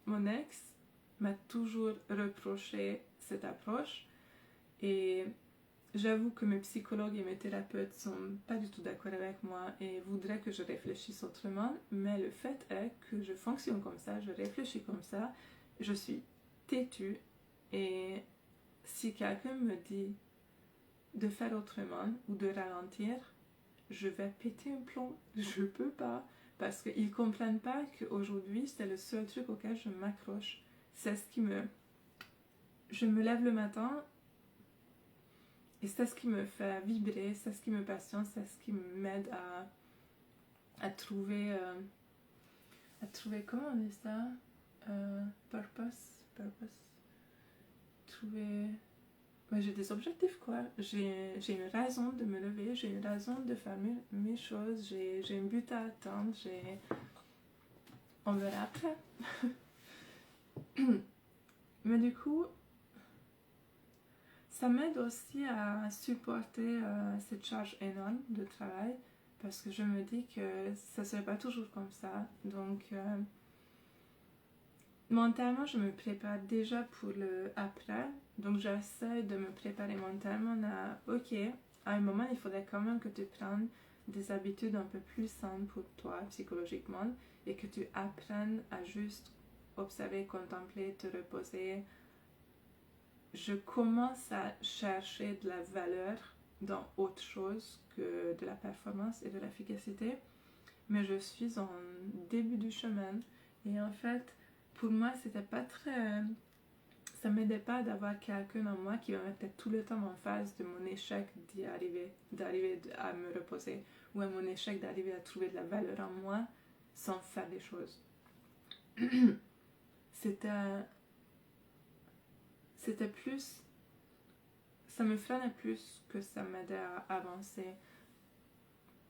mon ex m'a toujours reproché cette approche et j'avoue que mes psychologues et mes thérapeutes sont pas du tout d'accord avec moi et voudraient que je réfléchisse autrement, mais le fait est que je fonctionne comme ça, je réfléchis comme ça, je suis têtue et si quelqu'un me dit de faire autrement ou de ralentir, je vais péter un plomb, je peux pas, parce qu'ils comprennent pas qu'aujourd'hui c'est le seul truc auquel je m'accroche, c'est ce qui me... Je me lève le matin et c'est ce qui me fait vibrer, c'est ce qui me passionne, c'est ce qui m'aide à trouver, comment on dit ça, purpose, trouver... Ouais, j'ai des objectifs quoi, j'ai une raison de me lever, j'ai une raison de faire mes choses, j'ai un but à atteindre, on verra après. Mais du coup, ça m'aide aussi à supporter cette charge énorme de travail parce que je me dis que ça ne serait pas toujours comme ça. Donc, mentalement, je me prépare déjà pour le après. Donc, j'essaie de me préparer mentalement à ok, à un moment, il faudrait quand même que tu prennes des habitudes un peu plus saines pour toi psychologiquement et que tu apprennes à juste observer, contempler, te reposer, je commence à chercher de la valeur dans autre chose que de la performance et de l'efficacité, mais je suis en début du chemin et en fait pour moi c'était pas très, ça m'aidait pas d'avoir quelqu'un en moi qui me mettait tout le temps en face de mon échec d'arriver à me reposer, ou à mon échec d'arriver à trouver de la valeur en moi sans faire des choses. C'était plus, ça me freinait plus que ça m'aidait à avancer.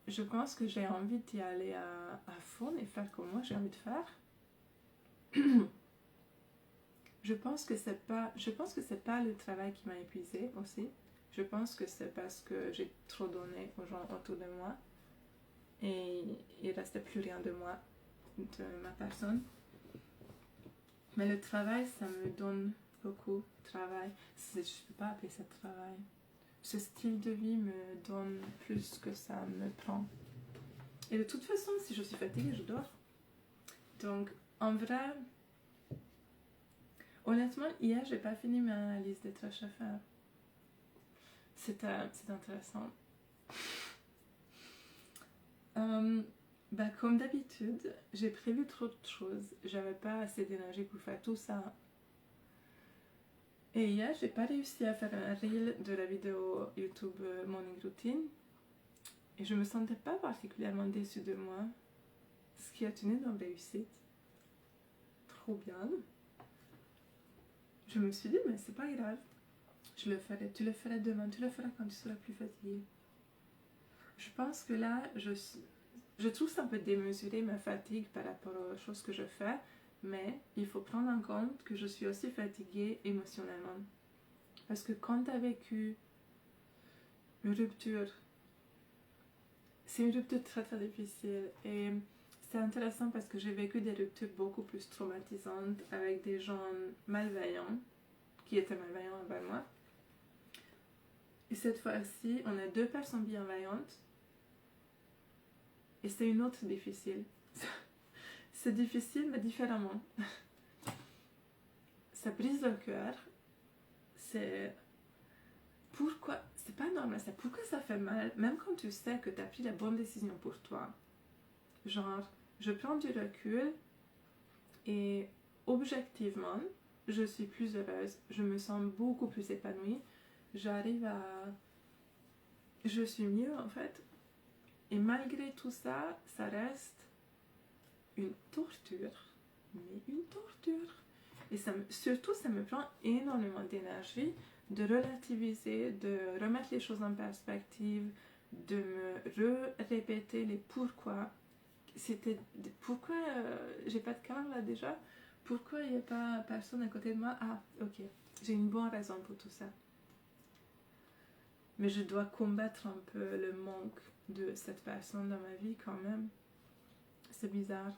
Je pense que j'ai envie d'y aller à fond et faire comme moi j'ai envie de faire. Je pense que c'est pas le travail qui m'a épuisée aussi. Je pense que c'est parce que j'ai trop donné aux gens autour de moi et il restait plus rien de moi, de ma personne. Mais le travail, ça me donne beaucoup de travail. Je ne peux pas appeler ça travail. Ce style de vie me donne plus que ça me prend. Et de toute façon, si je suis fatiguée, je dors. Donc, en vrai, honnêtement, hier, j'ai pas fini ma liste des tâches à faire. C'est intéressant. Comme d'habitude, j'ai prévu trop de choses. J'avais pas assez d'énergie pour faire tout ça. Et hier, j'ai pas réussi à faire un reel de la vidéo YouTube Morning Routine. Et je me sentais pas particulièrement déçue de moi. Ce qui est une énorme réussite. Trop bien. Je me suis dit, mais c'est pas grave. Je le ferai. Tu le feras demain. Tu le feras quand tu seras plus fatiguée. Je pense que là, je trouve ça un peu démesuré ma fatigue par rapport aux choses que je fais. Mais il faut prendre en compte que je suis aussi fatiguée émotionnellement. Parce que quand tu as vécu une rupture, c'est une rupture très très difficile. Et c'est intéressant parce que j'ai vécu des ruptures beaucoup plus traumatisantes avec des gens malveillants, qui étaient malveillants envers moi. Et cette fois-ci, on a 2 personnes bienveillantes. Et c'est une autre difficile. C'est difficile, mais différemment. Ça brise le cœur. C'est pourquoi, c'est pas normal, c'est pourquoi ça fait mal, même quand tu sais que tu as pris la bonne décision pour toi. Genre, je prends du recul et objectivement, je suis plus heureuse, je me sens beaucoup plus épanouie, je suis mieux en fait. Et malgré tout ça, ça reste une torture, mais une torture. Et surtout, ça me prend énormément d'énergie de relativiser, de remettre les choses en perspective, de me répéter les pourquoi. Pourquoi j'ai pas de cœur là déjà? Pourquoi il n'y a pas personne à côté de moi? Ah, ok, j'ai une bonne raison pour tout ça. Mais je dois combattre un peu le manque de cette personne dans ma vie quand même. C'est bizarre.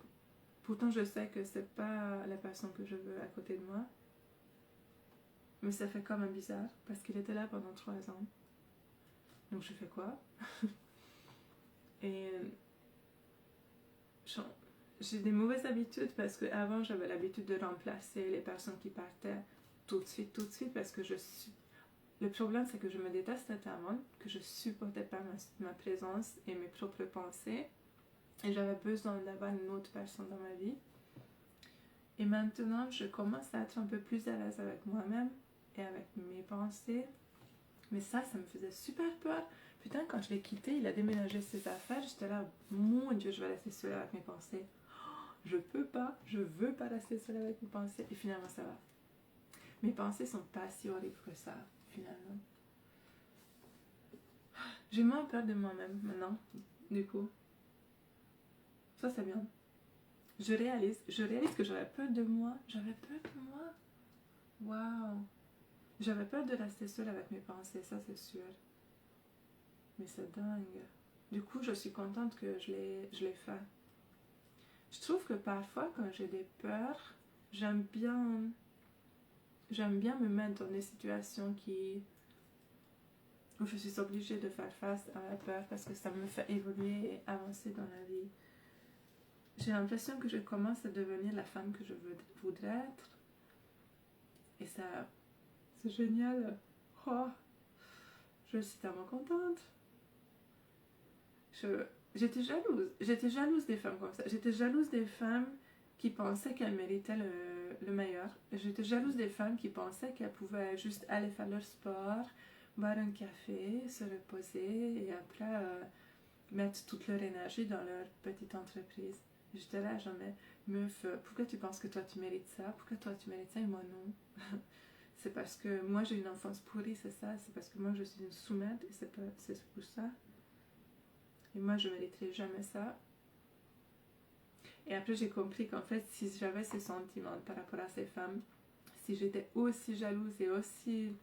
Pourtant, je sais que c'est pas la personne que je veux à côté de moi. Mais ça fait quand même bizarre parce qu'il était là pendant 3 ans. Donc je fais quoi? Et j'ai des mauvaises habitudes parce qu'avant j'avais l'habitude de remplacer les personnes qui partaient tout de suite parce que le problème c'est que je me détestais tellement que je supportais pas ma présence et mes propres pensées et j'avais besoin d'avoir une autre personne dans ma vie. Et maintenant je commence à être un peu plus à l'aise avec moi-même et avec mes pensées, mais ça me faisait super peur. Putain, quand je l'ai quitté, il a déménagé ses affaires, j'étais là, mon Dieu, je vais rester seule avec mes pensées. Je peux pas, je veux pas rester seule avec mes pensées. Et finalement, ça va. Mes pensées sont pas si horribles que ça, finalement. J'ai moins peur de moi-même maintenant, du coup. Ça, c'est bien. Je réalise que j'avais peur de moi. J'avais peur de moi. Waouh. J'avais peur de rester seule avec mes pensées, ça c'est sûr. Mais c'est dingue. Du coup, je suis contente que je l'ai fait. Je trouve que parfois, quand j'ai des peurs, j'aime bien me mettre dans des situations où je suis obligée de faire face à la peur parce que ça me fait évoluer et avancer dans la vie. J'ai l'impression que je commence à devenir la femme que je voudrais être. Et ça c'est génial. Oh, je suis tellement contente. J'étais jalouse des femmes comme ça. J'étais jalouse des femmes qui pensaient qu'elles méritaient le meilleur. J'étais jalouse des femmes qui pensaient qu'elles pouvaient juste aller faire leur sport, boire un café, se reposer et après mettre toute leur énergie dans leur petite entreprise. J'étais là jamais, meuf, pourquoi tu penses que toi tu mérites ça? Pourquoi toi tu mérites ça et moi non? C'est parce que moi j'ai une enfance pourrie, c'est ça. C'est parce que moi je suis une soumette et c'est pour ça. Et moi je mériterai jamais ça. Et après j'ai compris qu'en fait si j'avais ces sentiments par rapport à ces femmes, si j'étais aussi jalouse et aussi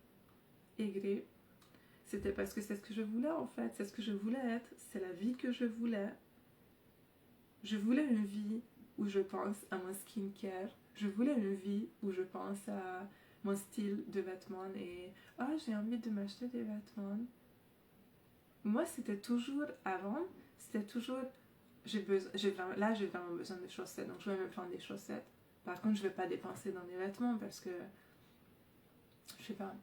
aigrie, c'était parce que c'est ce que je voulais en fait, c'est ce que je voulais être, c'est la vie que je voulais. Je voulais une vie où je pense à mon skincare, je voulais une vie où je pense à mon style de vêtements et j'ai envie de m'acheter des vêtements. Moi c'était toujours avant, c'était toujours j'ai vraiment besoin de chaussettes, donc je vais me prendre des chaussettes. Par contre je vais pas dépenser dans des vêtements parce que je sais pas,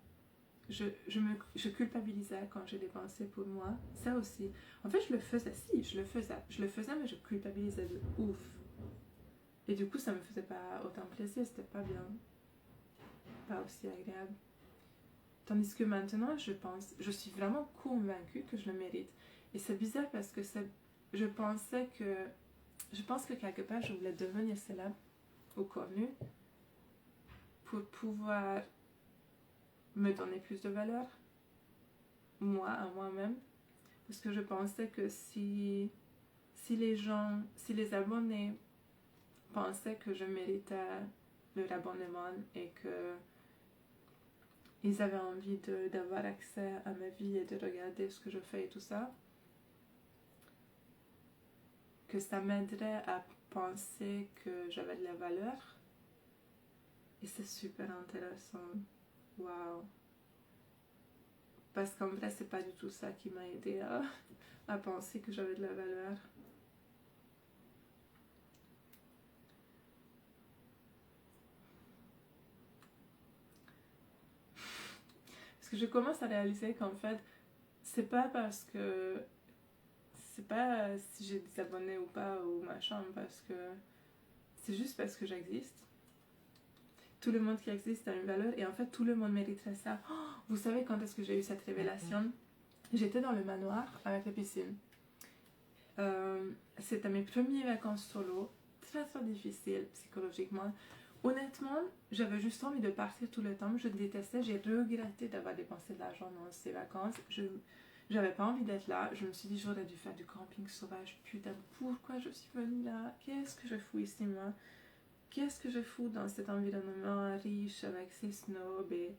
je culpabilisais quand j'ai dépensé pour moi, ça aussi. En fait, je le faisais, mais je culpabilisais de ouf. Et du coup, ça me faisait pas autant plaisir, c'était pas bien, pas aussi agréable. Tandis que maintenant, je suis vraiment convaincue que je le mérite. Et c'est bizarre parce que je pense que quelque part, je voulais devenir célèbre ou connue pour pouvoir me donner plus de valeur, moi, à moi-même. Parce que je pensais que si les abonnés pensaient que je méritais leur abonnement et que ils avaient envie d'avoir accès à ma vie et de regarder ce que je fais et tout ça, que ça m'aiderait à penser que j'avais de la valeur. Et c'est super intéressant. Waouh! Parce qu'en vrai, c'est pas du tout ça qui m'a aidé à penser que j'avais de la valeur. Parce que je commence à réaliser qu'en fait, c'est pas si j'ai des abonnés ou pas ou machin, parce que c'est juste parce que j'existe. Tout le monde qui existe a une valeur et en fait tout le monde mériterait ça. Oh, vous savez quand est-ce que j'ai eu cette révélation? J'étais dans le manoir avec la piscine. C'était mes premières vacances solo, très très difficile psychologiquement. Honnêtement, j'avais juste envie de partir tout le temps. Je détestais, j'ai regretté d'avoir dépensé de l'argent dans ces vacances. J'avais pas envie d'être là. Je me suis dit, j'aurais dû faire du camping sauvage. Putain, pourquoi je suis venue là? Qu'est-ce que je fous ici, moi? Qu'est-ce que je fous dans cet environnement riche avec ces snobs et...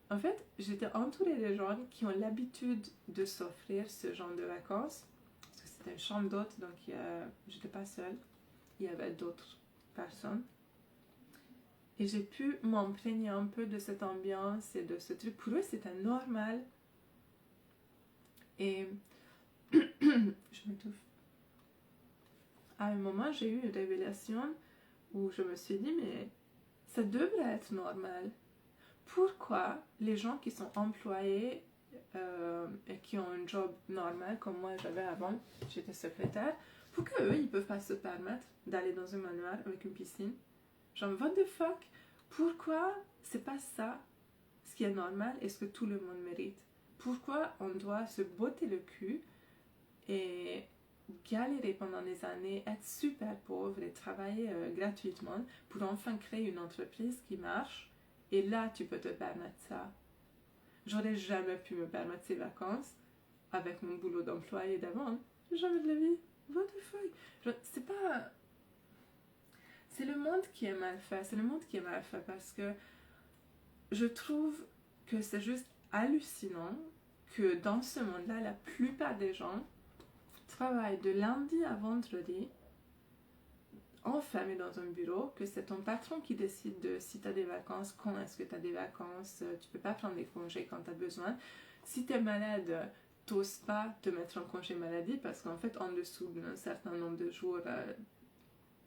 En fait, j'étais entourée de gens qui ont l'habitude de s'offrir ce genre de vacances. Parce que c'était une chambre d'hôte, donc j'étais pas seule. Il y avait d'autres personnes. Et j'ai pu m'imprégner un peu de cette ambiance et de ce truc. Pour eux, c'était normal. Et je m'étouffe. À un moment, j'ai eu une révélation où je me suis dit, mais ça devrait être normal. Pourquoi les gens qui sont employés et qui ont un job normal, comme moi j'avais avant, j'étais secrétaire, pourquoi eux, ils peuvent pas se permettre d'aller dans un manoir avec une piscine? Genre, what the fuck? Pourquoi c'est pas ça ce qui est normal et ce que tout le monde mérite? Pourquoi on doit se botter le cul et galérer pendant des années, être super pauvre et travailler gratuitement pour enfin créer une entreprise qui marche? Et là, tu peux te permettre ça. J'aurais jamais pu me permettre ces vacances avec mon boulot d'employé d'avant. Jamais de la vie. What the fuck? C'est pas... C'est le monde qui est mal fait. C'est le monde qui est mal fait parce que je trouve que c'est juste hallucinant que dans ce monde-là, la plupart des gens travaillent de lundi à vendredi enfermé dans un bureau, que c'est ton patron qui décide de si tu as des vacances, quand est-ce que tu as des vacances, tu peux pas prendre des congés quand tu as besoin. Si tu es malade, t'oses pas te mettre en congé maladie parce qu'en fait, en dessous d'un certain nombre de jours,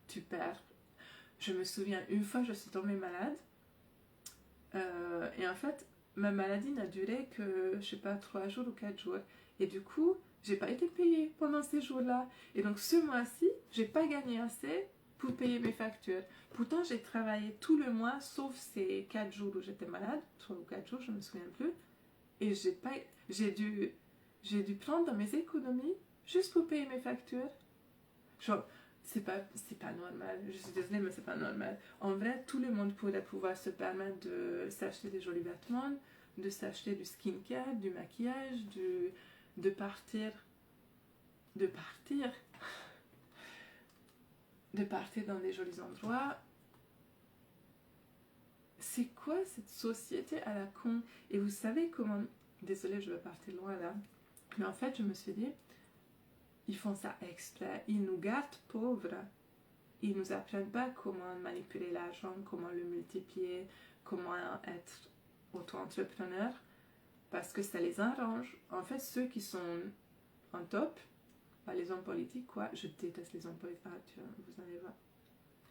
tu perds. Je me souviens, une fois, je suis tombée malade et en fait, ma maladie n'a duré que, je sais pas, 3 jours ou 4 jours. Et du coup, j'ai pas été payée pendant ces jours-là. Et donc ce mois-ci, j'ai pas gagné assez pour payer mes factures. Pourtant, j'ai travaillé tout le mois, sauf ces 4 jours où j'étais malade, 3 ou 4 jours, je me souviens plus. Et j'ai dû prendre dans mes économies juste pour payer mes factures. Genre, c'est pas normal. Je suis désolée, mais c'est pas normal. En vrai, tout le monde pourrait pouvoir se permettre de s'acheter des jolis vêtements, de s'acheter du skincare, du maquillage, de partir, de partir, de partir dans des jolis endroits. C'est quoi cette société à la con? Et vous savez comment... Désolée, je vais partir loin là. Mais en fait, je me suis dit, ils font ça exprès. Ils nous gardent pauvres. Ils nous apprennent pas comment manipuler l'argent, comment le multiplier, comment être auto-entrepreneur, parce que ça les arrange. En fait, ceux qui sont en top, bah, les hommes politiques, quoi. Je déteste les hommes politiques. Ah, tu vois, vous allez voir.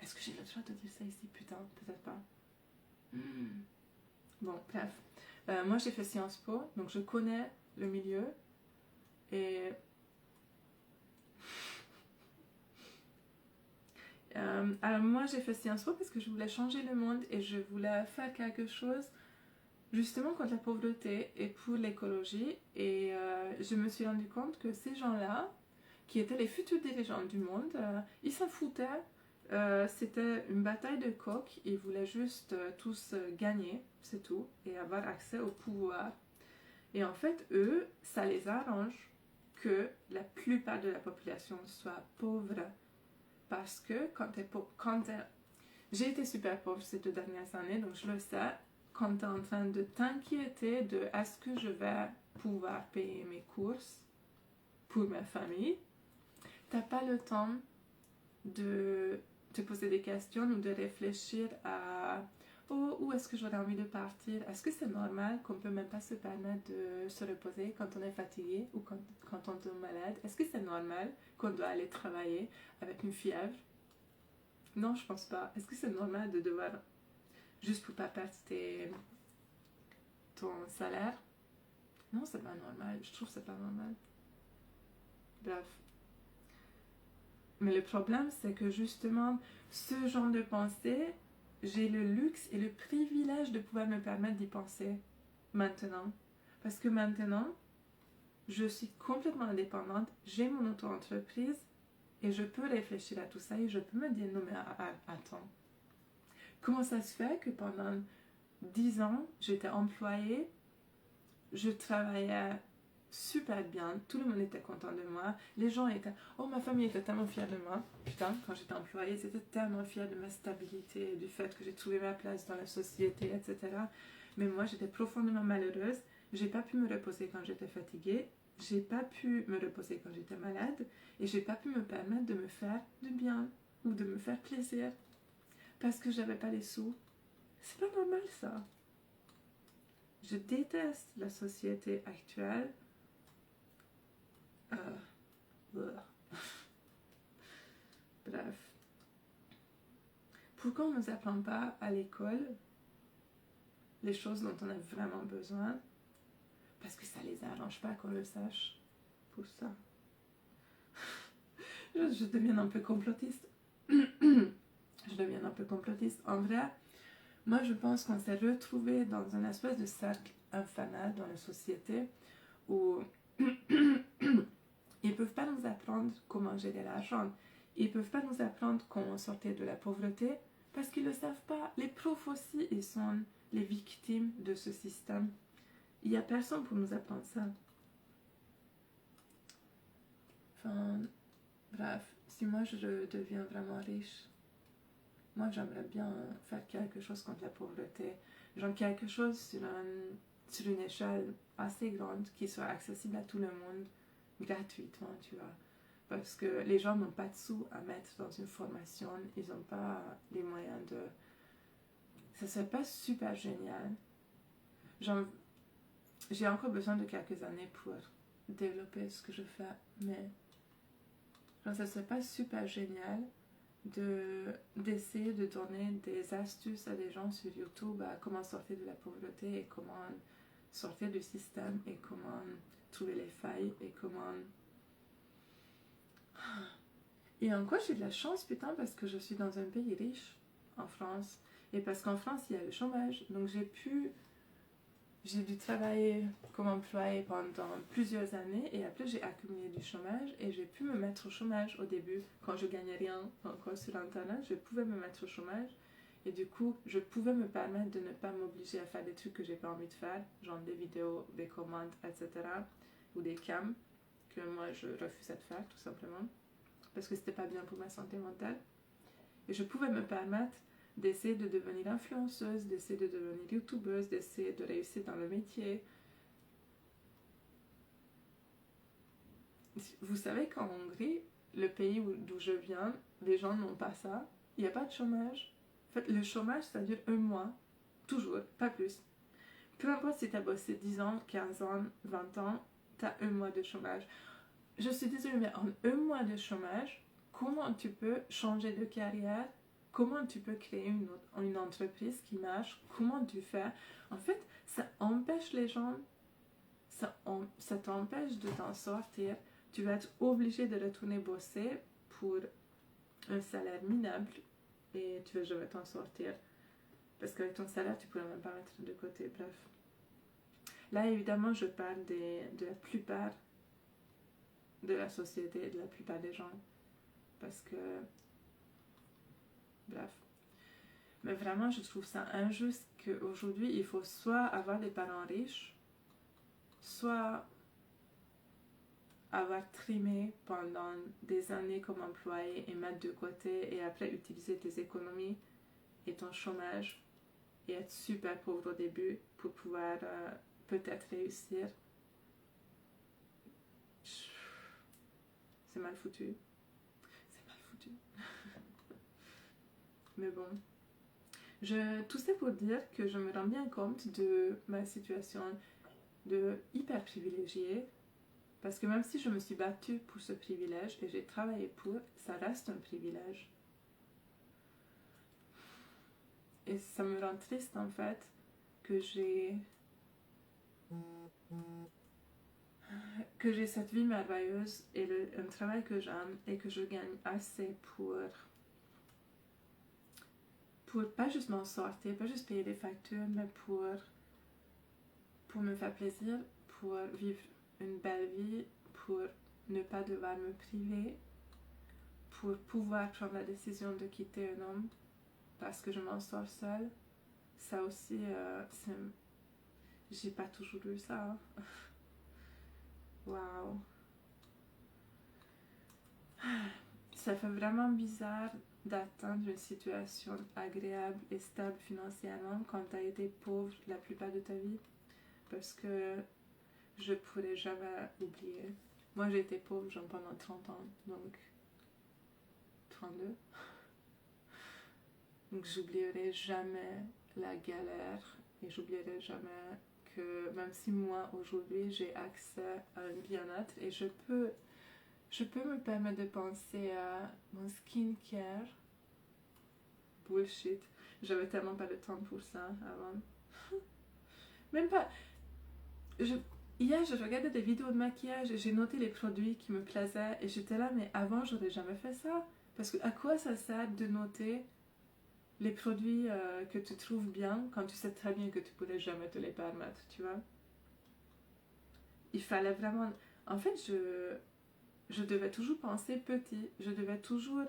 Est-ce que j'ai le droit de dire ça ici? Putain, peut-être pas. Bon, bref. Moi, j'ai fait Sciences Po, donc je connais le milieu. Et alors moi j'ai fait Sciences Po parce que je voulais changer le monde et je voulais faire quelque chose justement contre la pauvreté et pour l'écologie. Et je me suis rendu compte que ces gens-là, qui étaient les futurs dirigeants du monde, ils s'en foutaient. C'était une bataille de coqs, ils voulaient juste tous gagner, c'est tout, et avoir accès au pouvoir. Et en fait, eux, ça les arrange que la plupart de la population soit pauvre. Parce que j'ai été super pauvre ces 2 dernières années, donc je le sais, quand tu es en train de t'inquiéter de est-ce que je vais pouvoir payer mes courses pour ma famille, tu n'as pas le temps de te poser des questions ou de réfléchir à oh, où est-ce que j'aurais envie de partir? Est-ce que c'est normal qu'on ne peut même pas se permettre de se reposer quand on est fatigué ou quand on tombe malade? Est-ce que c'est normal qu'on doit aller travailler avec une fièvre? Non, je pense pas. Est-ce que c'est normal de devoir, juste pour pas perdre ton salaire? Non, c'est pas normal. Je trouve que c'est pas normal. Bref. Mais le problème, c'est que justement, ce genre de pensée, j'ai le luxe et le privilège de pouvoir me permettre d'y penser maintenant. Parce que maintenant, je suis complètement indépendante, j'ai mon auto-entreprise et je peux réfléchir à tout ça et je peux me dire non mais attends, comment ça se fait que pendant 10 ans, j'étais employée, je travaillais super bien, tout le monde était content de moi, les gens étaient, oh ma famille était tellement fière de moi, putain, quand j'étais employée, c'était tellement fière de ma stabilité, du fait que j'ai trouvé ma place dans la société, etc. Mais moi j'étais profondément malheureuse, j'ai pas pu me reposer quand j'étais fatiguée, j'ai pas pu me reposer quand j'étais malade, et j'ai pas pu me permettre de me faire du bien, ou de me faire plaisir, parce que j'avais pas les sous. C'est pas normal ça. Je déteste la société actuelle. Bref. Pourquoi on ne nous apprend pas à l'école les choses dont on a vraiment besoin? Parce que ça les arrange pas qu'on le sache. Pour ça. je deviens un peu complotiste. Je deviens un peu complotiste. En vrai, moi je pense qu'on s'est retrouvés dans un espèce de cercle infernal dans la société où ils peuvent pas nous apprendre comment gérer l'argent. Ils peuvent pas nous apprendre comment sortir de la pauvreté parce qu'ils le savent pas. Les profs aussi, ils sont les victimes de ce système. Il y a personne pour nous apprendre ça. Enfin, bref, si moi je deviens vraiment riche, moi j'aimerais bien faire quelque chose contre la pauvreté. Genre quelque chose sur une échelle assez grande qui soit accessible à tout le monde gratuitement, tu vois. Parce que les gens n'ont pas de sous à mettre dans une formation, ils n'ont pas les moyens de... Ça serait pas super génial. Genre, j'ai encore besoin de quelques années pour développer ce que je fais, mais genre, ça serait pas super génial d'essayer de donner des astuces à des gens sur YouTube à comment sortir de la pauvreté et comment sortir du système et comment trouver les failles et comment... Et encore, j'ai de la chance, putain, parce que je suis dans un pays riche, en France. Et parce qu'en France, il y a le chômage. Donc j'ai dû travailler comme employée pendant plusieurs années et après j'ai accumulé du chômage et j'ai pu me mettre au chômage au début. Quand je gagnais rien encore sur Internet, je pouvais me mettre au chômage et du coup, je pouvais me permettre de ne pas m'obliger à faire des trucs que j'ai pas envie de faire, genre des vidéos, des commandes, etc. ou des cams que moi je refusais de faire tout simplement parce que c'était pas bien pour ma santé mentale. Et je pouvais me permettre d'essayer de devenir influenceuse, d'essayer de devenir youtubeuse, d'essayer de réussir dans le métier. Vous savez qu'en Hongrie, le pays d'où je viens, les gens n'ont pas ça. Il n'y a pas de chômage. En fait, le chômage, ça dure 1 mois. Toujours, pas plus. Peu importe si tu as bossé 10 ans, 15 ans, 20 ans, tu as 1 mois de chômage. Je suis désolée, mais en 1 mois de chômage, comment tu peux changer de carrière? Comment tu peux créer une entreprise qui marche? Comment tu fais? En fait, ça empêche les gens, ça t'empêche de t'en sortir. Tu vas être obligé de retourner bosser pour un salaire minable et tu vas jamais t'en sortir. Parce qu'avec ton salaire, tu pourrais même pas mettre de côté. Bref. Là, évidemment, je parle de la plupart de la société, de la plupart des gens. Parce que... Bref. Mais vraiment, je trouve ça injuste qu'aujourd'hui, il faut soit avoir des parents riches, soit avoir trimé pendant des années comme employé et mettre de côté et après utiliser tes économies et ton chômage et être super pauvre au début pour pouvoir peut-être réussir. C'est mal foutu. C'est mal foutu. Mais bon. Tout ça pour dire que je me rends bien compte de ma situation de hyper privilégiée. Parce que même si je me suis battue pour ce privilège et j'ai travaillé pour, ça reste un privilège. Et ça me rend triste en fait que j'ai cette vie merveilleuse et un travail que j'aime et que je gagne assez pour pas juste m'en sortir, pas juste payer les factures, mais pour me faire plaisir, pour vivre une belle vie, pour ne pas devoir me priver, pour pouvoir prendre la décision de quitter un homme parce que je m'en sors seule. Ça aussi, j'ai pas toujours eu ça. Waouh. Ça fait vraiment bizarre d'atteindre une situation agréable et stable financièrement quand tu as été pauvre la plupart de ta vie. Parce que je pourrais jamais oublier. Moi j'ai été pauvre genre pendant 30 ans, donc 32. Donc j'oublierai jamais la galère et j'oublierai jamais que même si moi aujourd'hui j'ai accès à un bien-être et je peux me permettre de penser à mon skincare. Bullshit. J'avais tellement pas de temps pour ça avant. Même pas. Hier, je regardais des vidéos de maquillage et j'ai noté les produits qui me plaisaient et j'étais là, mais avant, j'aurais jamais fait ça. Parce que à quoi ça sert de noter les produits que tu trouves bien quand tu sais très bien que tu pourrais jamais te les permettre, tu vois? Il fallait vraiment... En fait, je devais toujours penser petit. Je devais toujours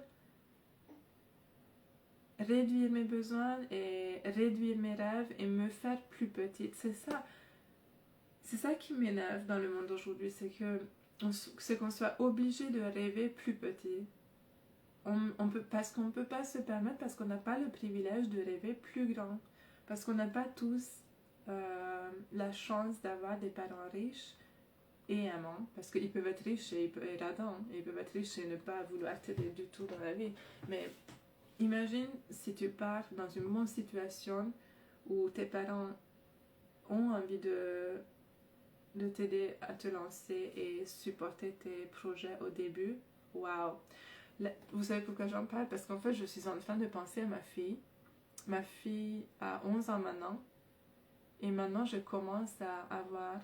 réduire mes besoins et réduire mes rêves et me faire plus petite. C'est ça qui m'énerve dans le monde d'aujourd'hui, c'est qu'on soit obligé de rêver plus petit. Parce qu'on ne peut pas se permettre, parce qu'on n'a pas le privilège de rêver plus grand. Parce qu'on n'a pas tous la chance d'avoir des parents riches et aimants. Parce qu'ils peuvent être riches et radants. Ils peuvent être riches et ne pas vouloir t'aider du tout dans la vie. Mais imagine si tu pars dans une bonne situation où tes parents ont envie de t'aider à te lancer et supporter tes projets au début. Waouh! Vous savez pourquoi j'en parle? Parce qu'en fait, je suis en train de penser à ma fille. Ma fille a 11 ans maintenant. Et maintenant, je commence à avoir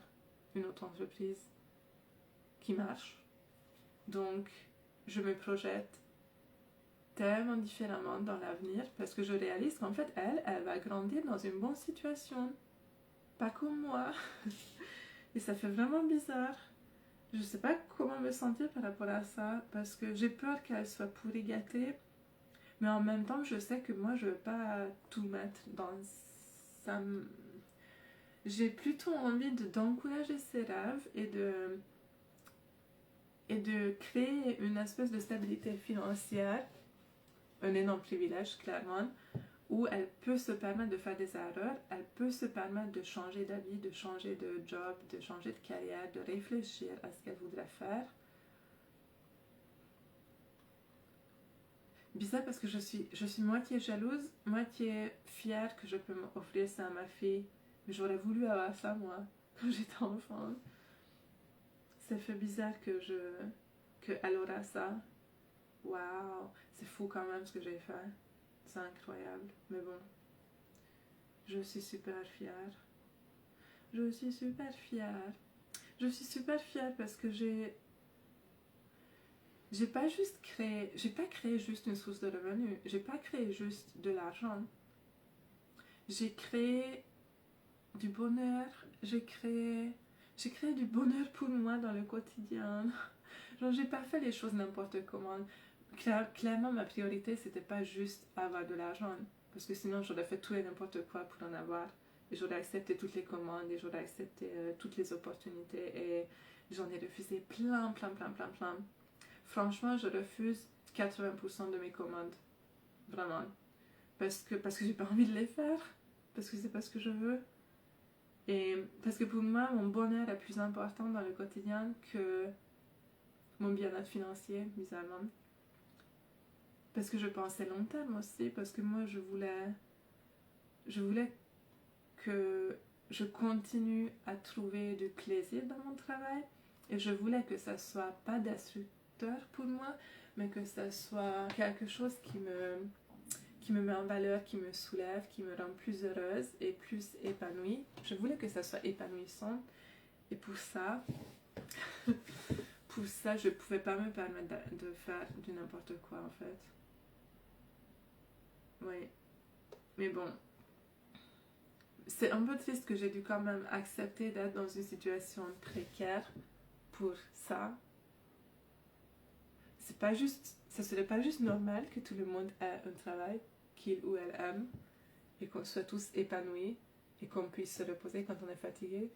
une autre entreprise qui marche. Donc, je me projette tellement différemment dans l'avenir parce que je réalise qu'en fait, elle va grandir dans une bonne situation. Pas comme moi. Et ça fait vraiment bizarre. Je sais pas comment me sentir par rapport à ça parce que j'ai peur qu'elle soit pourri gâtée. Mais en même temps, je sais que moi, je veux pas tout mettre dans ça. J'ai plutôt envie d'encourager ses rêves et de créer une espèce de stabilité financière, un énorme privilège clairement, où elle peut se permettre de faire des erreurs, elle peut se permettre de changer d'avis, de changer de job, de changer de carrière, de réfléchir à ce qu'elle voudrait faire. Bizarre parce que je suis moitié jalouse, moitié fière que je peux m'offrir ça à ma fille. Mais j'aurais voulu avoir ça moi, quand j'étais enfant. Ça fait bizarre qu'elle aura ça. Waouh, c'est fou quand même ce que j'ai fait. C'est incroyable. Mais bon, je suis super fière. Je suis super fière. Je suis super fière parce que j'ai pas créé juste une source de revenus. J'ai pas créé juste de l'argent. J'ai créé du bonheur. J'ai créé du bonheur pour moi dans le quotidien. Genre, j'ai pas fait les choses n'importe comment. Clairement, ma priorité, c'était pas juste avoir de l'argent. Parce que sinon, j'aurais fait tout et n'importe quoi pour en avoir. Et j'aurais accepté toutes les commandes et j'aurais accepté toutes les opportunités. Et j'en ai refusé plein. Franchement, je refuse 80% de mes commandes. Vraiment. Parce que j'ai pas envie de les faire. Parce que c'est pas ce que je veux. Et parce que pour moi, mon bonheur est plus important dans le quotidien que mon bien-être financier, bizarrement. Parce que je pensais long terme aussi, parce que moi je voulais que je continue à trouver du plaisir dans mon travail et je voulais que ça soit pas destructeur pour moi, mais que ça soit quelque chose qui me met en valeur, qui me soulève, qui me rend plus heureuse et plus épanouie. Je voulais que ça soit épanouissant et pour ça, je pouvais pas me permettre de faire du n'importe quoi en fait. Oui, mais bon, c'est un peu triste que j'ai dû quand même accepter d'être dans une situation précaire pour ça. Ça serait pas juste normal que tout le monde ait un travail qu'il ou elle aime et qu'on soit tous épanouis et qu'on puisse se reposer quand on est fatigué.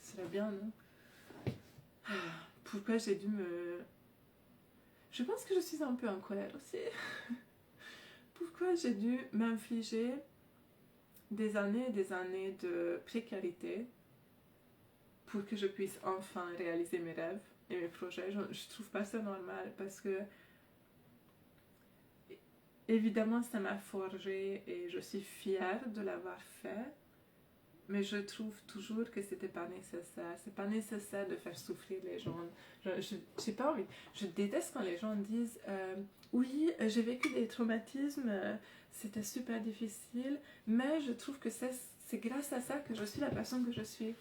Ce serait bien, non? Pourquoi j'ai dû me... Je pense que je suis un peu en colère aussi. Pourquoi j'ai dû m'infliger des années et des années de précarité pour que je puisse enfin réaliser mes rêves et mes projets? Je trouve pas ça normal parce que évidemment ça m'a forgé et je suis fière de l'avoir fait, mais je trouve toujours que c'était pas nécessaire. C'est pas nécessaire de faire souffrir les gens. J'ai pas envie. Je déteste quand les gens disent oui, j'ai vécu des traumatismes, c'était super difficile, mais je trouve que c'est grâce à ça que je suis la personne que je suis.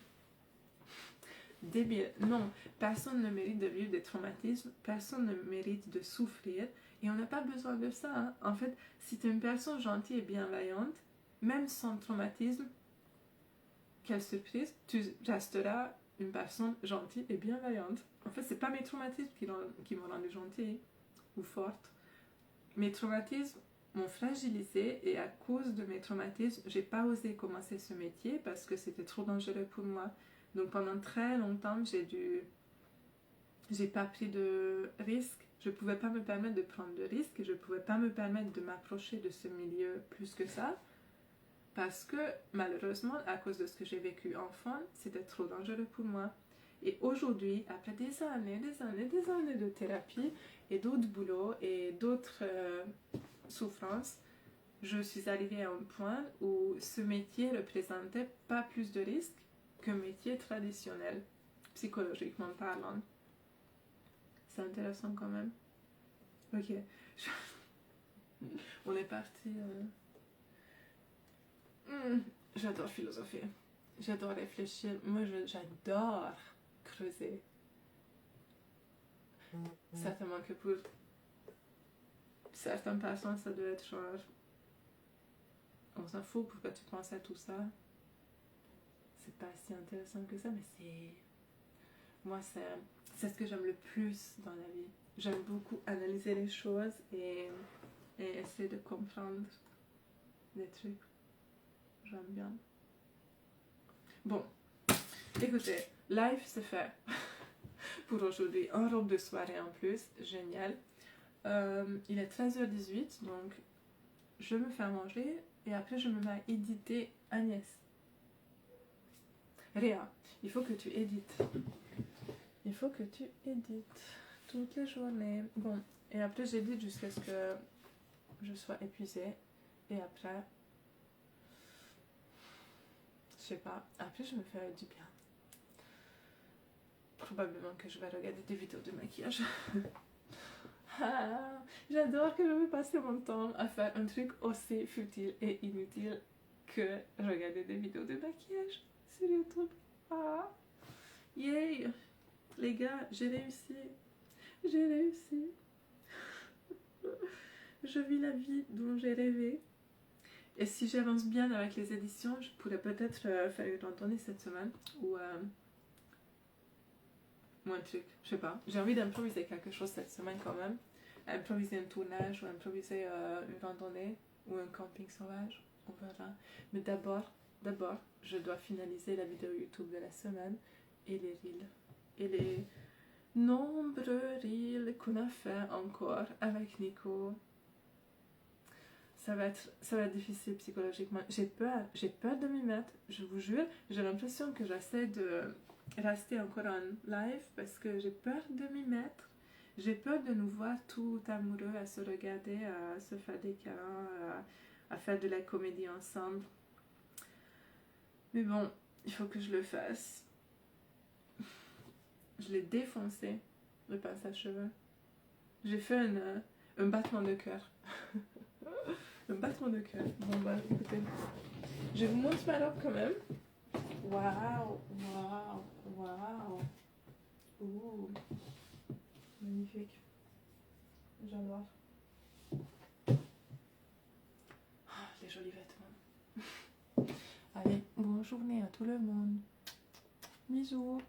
Débile. Non, personne ne mérite de vivre des traumatismes, personne ne mérite de souffrir, et on n'a pas besoin de ça. Hein. En fait, si tu es une personne gentille et bienveillante, même sans traumatisme, quelle surprise, tu resteras une personne gentille et bienveillante. En fait, c'est pas mes traumatismes qui m'ont rendue gentille ou forte. Mes traumatismes m'ont fragilisée et à cause de mes traumatismes, j'ai pas osé commencer ce métier parce que c'était trop dangereux pour moi. Donc pendant très longtemps, j'ai pas pris de risques. Je pouvais pas me permettre de prendre de risques et je pouvais pas me permettre de m'approcher de ce milieu plus que ça. Parce que malheureusement, à cause de ce que j'ai vécu enfant, c'était trop dangereux pour moi. Et aujourd'hui, après des années de thérapie et d'autres boulots et d'autres souffrances, je suis arrivée à un point où ce métier représentait pas plus de risques qu'un métier traditionnel, psychologiquement parlant. C'est intéressant quand même. Ok. On est parti... J'adore philosopher. j'adore réfléchir. Moi, j'adore creuser. Certainement que pour certaines personnes, ça doit être genre, on s'en fout, pourquoi tu penses à tout ça? C'est pas si intéressant que ça, mais moi, c'est ce que j'aime le plus dans la vie. J'aime beaucoup analyser les choses et essayer de comprendre des trucs. J'aime bien. Bon, écoutez, live c'est fait pour aujourd'hui. En robe de soirée en plus, génial. Il est 13h18, donc je me fais à manger et après je me mets à éditer Agnès. Réa, il faut que tu édites. Il faut que tu édites toutes les journées. Bon, et après j'édite jusqu'à ce que je sois épuisée. Et après, je sais pas, après je me fais du bien. Probablement que je vais regarder des vidéos de maquillage. Ah, j'adore que je vais passer mon temps à faire un truc aussi futile et inutile que regarder des vidéos de maquillage sur YouTube. Ah, yay! Les gars, j'ai réussi. J'ai réussi. Je vis la vie dont j'ai rêvé. Et si j'avance bien avec les éditions, je pourrais peut-être faire une randonnée cette semaine ou un truc, je sais pas. J'ai envie d'improviser quelque chose cette semaine quand même. Improviser un tournage ou improviser une randonnée ou un camping sauvage, on verra. Mais d'abord, je dois finaliser la vidéo YouTube de la semaine et les reels. Et les nombreux reels qu'on a fait encore avec Nico. Ça va être difficile psychologiquement. J'ai peur de m'y mettre, je vous jure. J'ai l'impression que j'essaie de rester encore en live parce que j'ai peur de m'y mettre. J'ai peur de nous voir tout amoureux à se regarder, à se faire des câlins, à faire de la comédie ensemble. Mais bon, il faut que je le fasse. Je l'ai défoncé, le pince à cheveux. J'ai fait un battement de cœur. Un battement de cœur. Bon bah écoutez, je vous montre ma robe quand même. Waouh, waouh, waouh. Ouh, magnifique. J'adore. Ah, les jolis vêtements. Allez, bonne journée à tout le monde. Bisous.